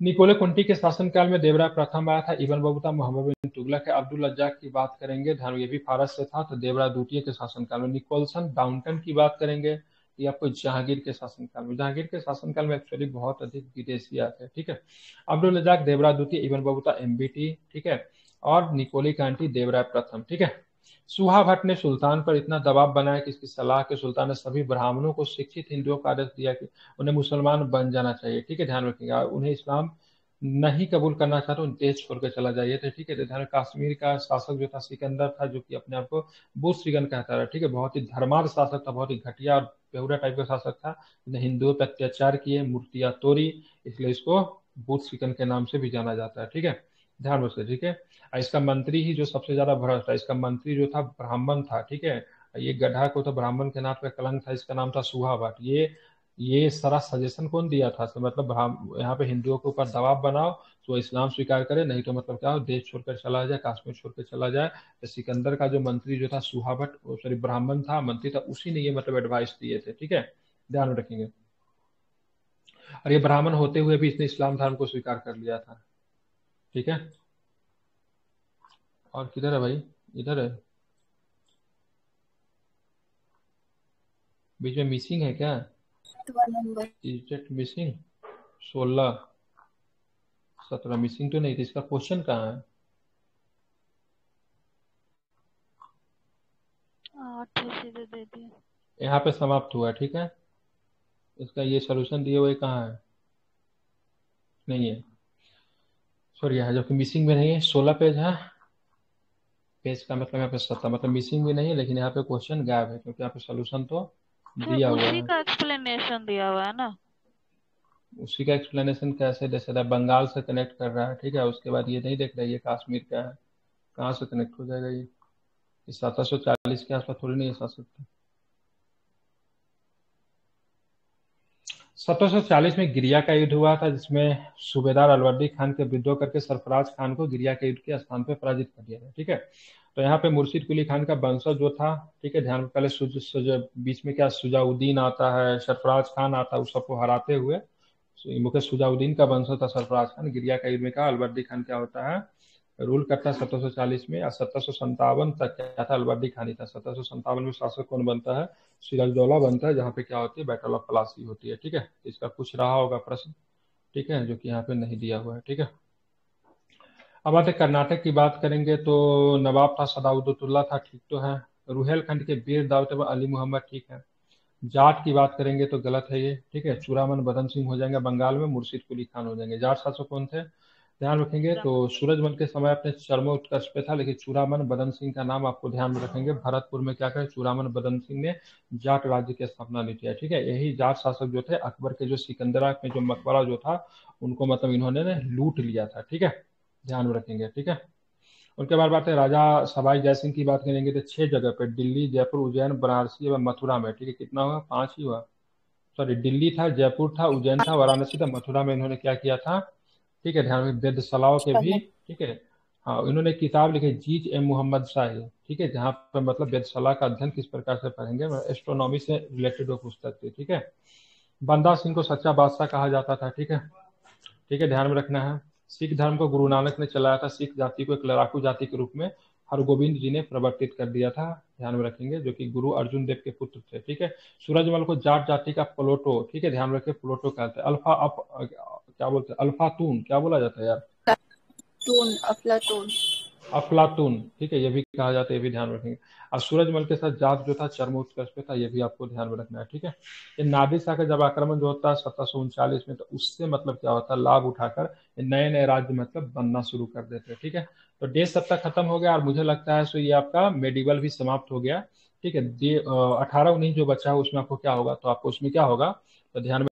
निकोले कुंटी के शासनकाल में देवराय प्रथम आया था। इब्न बतूता, मोहम्मद बिन तुगलक है। अब्दुल रज्जाक की बात करेंगे, ध्यान, ये भी फारस से था, तो देवराय द्वितीय के शासनकाल में। निकोलसन डाउनटन की बात करेंगे, ये आपको जहांगीर के शासनकाल में। जहांगीर के शासनकाल में एक्चुअली बहुत अधिक विदेशी आते हैं। ठीक है, अब्दुल रज्जाक देवराय द्वितीय, इब्न बतूता एमबीटी। ठीक है, और निकोली कांटी देवराय प्रथम। ठीक है, सुहा भट्ट ने सुल्तान पर इतना दबाव बनाया कि इसकी सलाह के सुल्तान ने सभी ब्राह्मणों को शिक्षित हिंदुओं का आदेश दिया कि उन्हें मुसलमान बन जाना चाहिए। ठीक है, ध्यान रखिएगा, उन्हें इस्लाम नहीं कबूल करना चाहते उन देश छोड़ कर चला जाइए थे। ठीक है, तो ध्यान, कश्मीर का शासक जो था सिकंदर था, जो कि अपने आप को बुशरिगन कहता था। ठीक है, बहुत ही धर्मार्थ शासक था, बहुत ही घटिया और बेहुदा टाइप का शासक था। उसने हिंदुओं पर अत्याचार किए, मूर्तियां तोड़ी, इसलिए इसको बुशरिगन के नाम से भी जाना जाता है। ठीक है, ध्यान रखिए। ठीक है, और इसका मंत्री ही जो सबसे ज्यादा भ्रष्ट था, इसका मंत्री जो था ब्राह्मण था। ठीक है, ये गधा को तो ब्राह्मण के नाम पे कलंक था, इसका नाम था सुहा भट्ट। ये सारा सजेशन कौन दिया था? तो मतलब यहाँ पे हिंदुओं के ऊपर दबाव बनाओ तो इस्लाम स्वीकार करे, नहीं तो मतलब क्या हो, देश छोड़कर चला जाए, कश्मीर छोड़कर चला जाए। तो सिकंदर का जो मंत्री जो था सुहा भट्ट, सॉरी ब्राह्मण था, मंत्री था, उसी ने ये मतलब एडवाइस दिए थे। ठीक है, ध्यान में रखेंगे। और ये ब्राह्मण होते हुए भी इसने इस्लाम धर्म को स्वीकार कर लिया था। ठीक है, और किधर है भाई? इधर है, बीच में मिसिंग है क्या? डिजिट मिसिंग 16 17 मिसिंग तो नहीं थी, इसका क्वेश्चन कहाँ है? 8 सीधे दे दिए। यहाँ पे समाप्त हुआ है। ठीक है, इसका ये सोल्यूशन दिए हुए कहाँ है? नहीं है, सॉरी, यहाँ जो कि मिसिंग में नहीं है, 16 पेज है। पेज का मतलब यहाँ पे 17, मतलब मिसिंग भी नहीं है, लेकिन यहाँ पे क्वेश्चन गायब है, क्योंकि यहाँ पे सोल्यूशन तो फिर दिया हुआ उसी है। का एक्सप्लेनेशन दिया हुआ है ना। उसी उसी का एक्सप्लेनेशन कैसे दे सकता है? बंगाल से कनेक्ट कर रहा है। ठीक है, उसके बाद ये नहीं देख रहा है ये कश्मीर का है, कहाँ से कनेक्ट हो जाएगा ये? 1740 के आसपास थोड़ी नहीं आ सकता। 1740 में गिरिया का युद्ध हुआ था, जिसमें सूबेदार अलवर्दी खान के विद्रोह करके सरफराज खान को गिरिया के युद्ध के स्थान पे पराजित कर दिया था। ठीक है, तो यहाँ पे मुर्शिद कुली खान का वंशज जो था, ठीक है, ध्यान में, पहले बीच में क्या सुजाउद्दीन आता है, सरफराज खान आता है, उस सबको हराते हुए मुख्य सुजाउद्दीन का वंशज था सरफराज खान। गिरिया का युद्ध में कहा अलवर्दी खान क्या होता है, रूल करता है 1740 में। और 1757 तक क्या था, अलवर्दी खान था। 1757 में शासक कौन बनता है? सिराजदौला बनता है, जहाँ पे क्या होती है, बैटल ऑफ प्लासी होती है। ठीक है, इसका कुछ रहा होगा प्रश्न, ठीक है, जो कि यहाँ पे नहीं दिया हुआ है। ठीक है, अब आते कर्नाटक की बात करेंगे, तो नवाब था सदाउद्दौला था, ठीक तो है। रुहेलखंड के वीर दाऊद अली मोहम्मद, ठीक है। जाट की बात करेंगे तो गलत है ये। ठीक है, चूड़ामन बदन सिंह हो जाएंगे बंगाल में, मुर्शिद कुली खान हो जाएंगे। जाट शासक कौन थे? ध्यान रखेंगे। तो सूरजमल के समय अपने चरमोत्कर्ष पे था, लेकिन चूड़ामन बदन सिंह का नाम आपको ध्यान में रखेंगे। भरतपुर में क्या कहे, चूड़ामन बदन सिंह ने जाट राज्य की स्थापना ली थी, ठीक है। यही जाट शासक जो थे, अकबर के जो सिकंदरा में जो मकबरा जो था, उनको मतलब इन्होंने ने लूट लिया था, ठीक है, ध्यान में रखेंगे, ठीक है। उनके बाद बात है राजा सवाई जयसिंह की बात करेंगे तो 6 जगह पे, दिल्ली, जयपुर, उज्जैन, बनारसी एवं मथुरा में, ठीक है। कितना हुआ, 5 ही हुआ। सॉरी, दिल्ली था, जयपुर था, उज्जैन था, वाराणसी था, मथुरा में इन्होंने क्या किया था, ठीक है, ध्यान में। वेदशालाओं के भी, ठीक है। हाँ, इन्होंने किताब लिखी जीज ए मोहम्मद शाही, ठीक है, जहाँ पर मतलब वेदशाला का अध्ययन किस प्रकार से पढ़ेंगे, एस्ट्रोनॉमी से रिलेटेड वो पुस्तक थी, ठीक है। बंदा सिंह को सच्चा बादशाह कहा जाता था, ठीक है, ठीक है, ध्यान में रखना है। सिख धर्म को गुरु नानक ने चलाया था, सिख जाति को एक लड़ाकू जाति के रूप में हरगोविंद जी ने प्रवर्तित कर दिया था, ध्यान में रखेंगे, जो कि गुरु अर्जुन देव के पुत्र थे, ठीक है। सूरजमल को जाट जाति का प्लोटो, ठीक है, ध्यान में रखिए, प्लोटो कहते हैं। क्या बोलते हैं, अल्फातून क्या बोला जाता है यार, अफलातून। अफलातून, ठीक है, ये भी कहा जाता है, ये भी ध्यान में रखेंगे। और सूरजमल के साथ जाट जो था चरमोत्कर्ष पे था, ये भी आपको ध्यान में रखना है, ठीक है। ये नादिर शाह का जब आक्रमण जो होता है 1739 में, तो उससे मतलब क्या होता है, लाभ उठाकर नए नए राज्य मतलब बनना शुरू कर देते हैं, ठीक है। तो डेढ़ सप्ताह खत्म हो गया, और मुझे लगता है सो ये आपका मेडिवल भी समाप्त हो गया, ठीक है। 18-19 जो बचा है उसमें आपको क्या होगा, तो आपको उसमें क्या होगा, तो ध्यान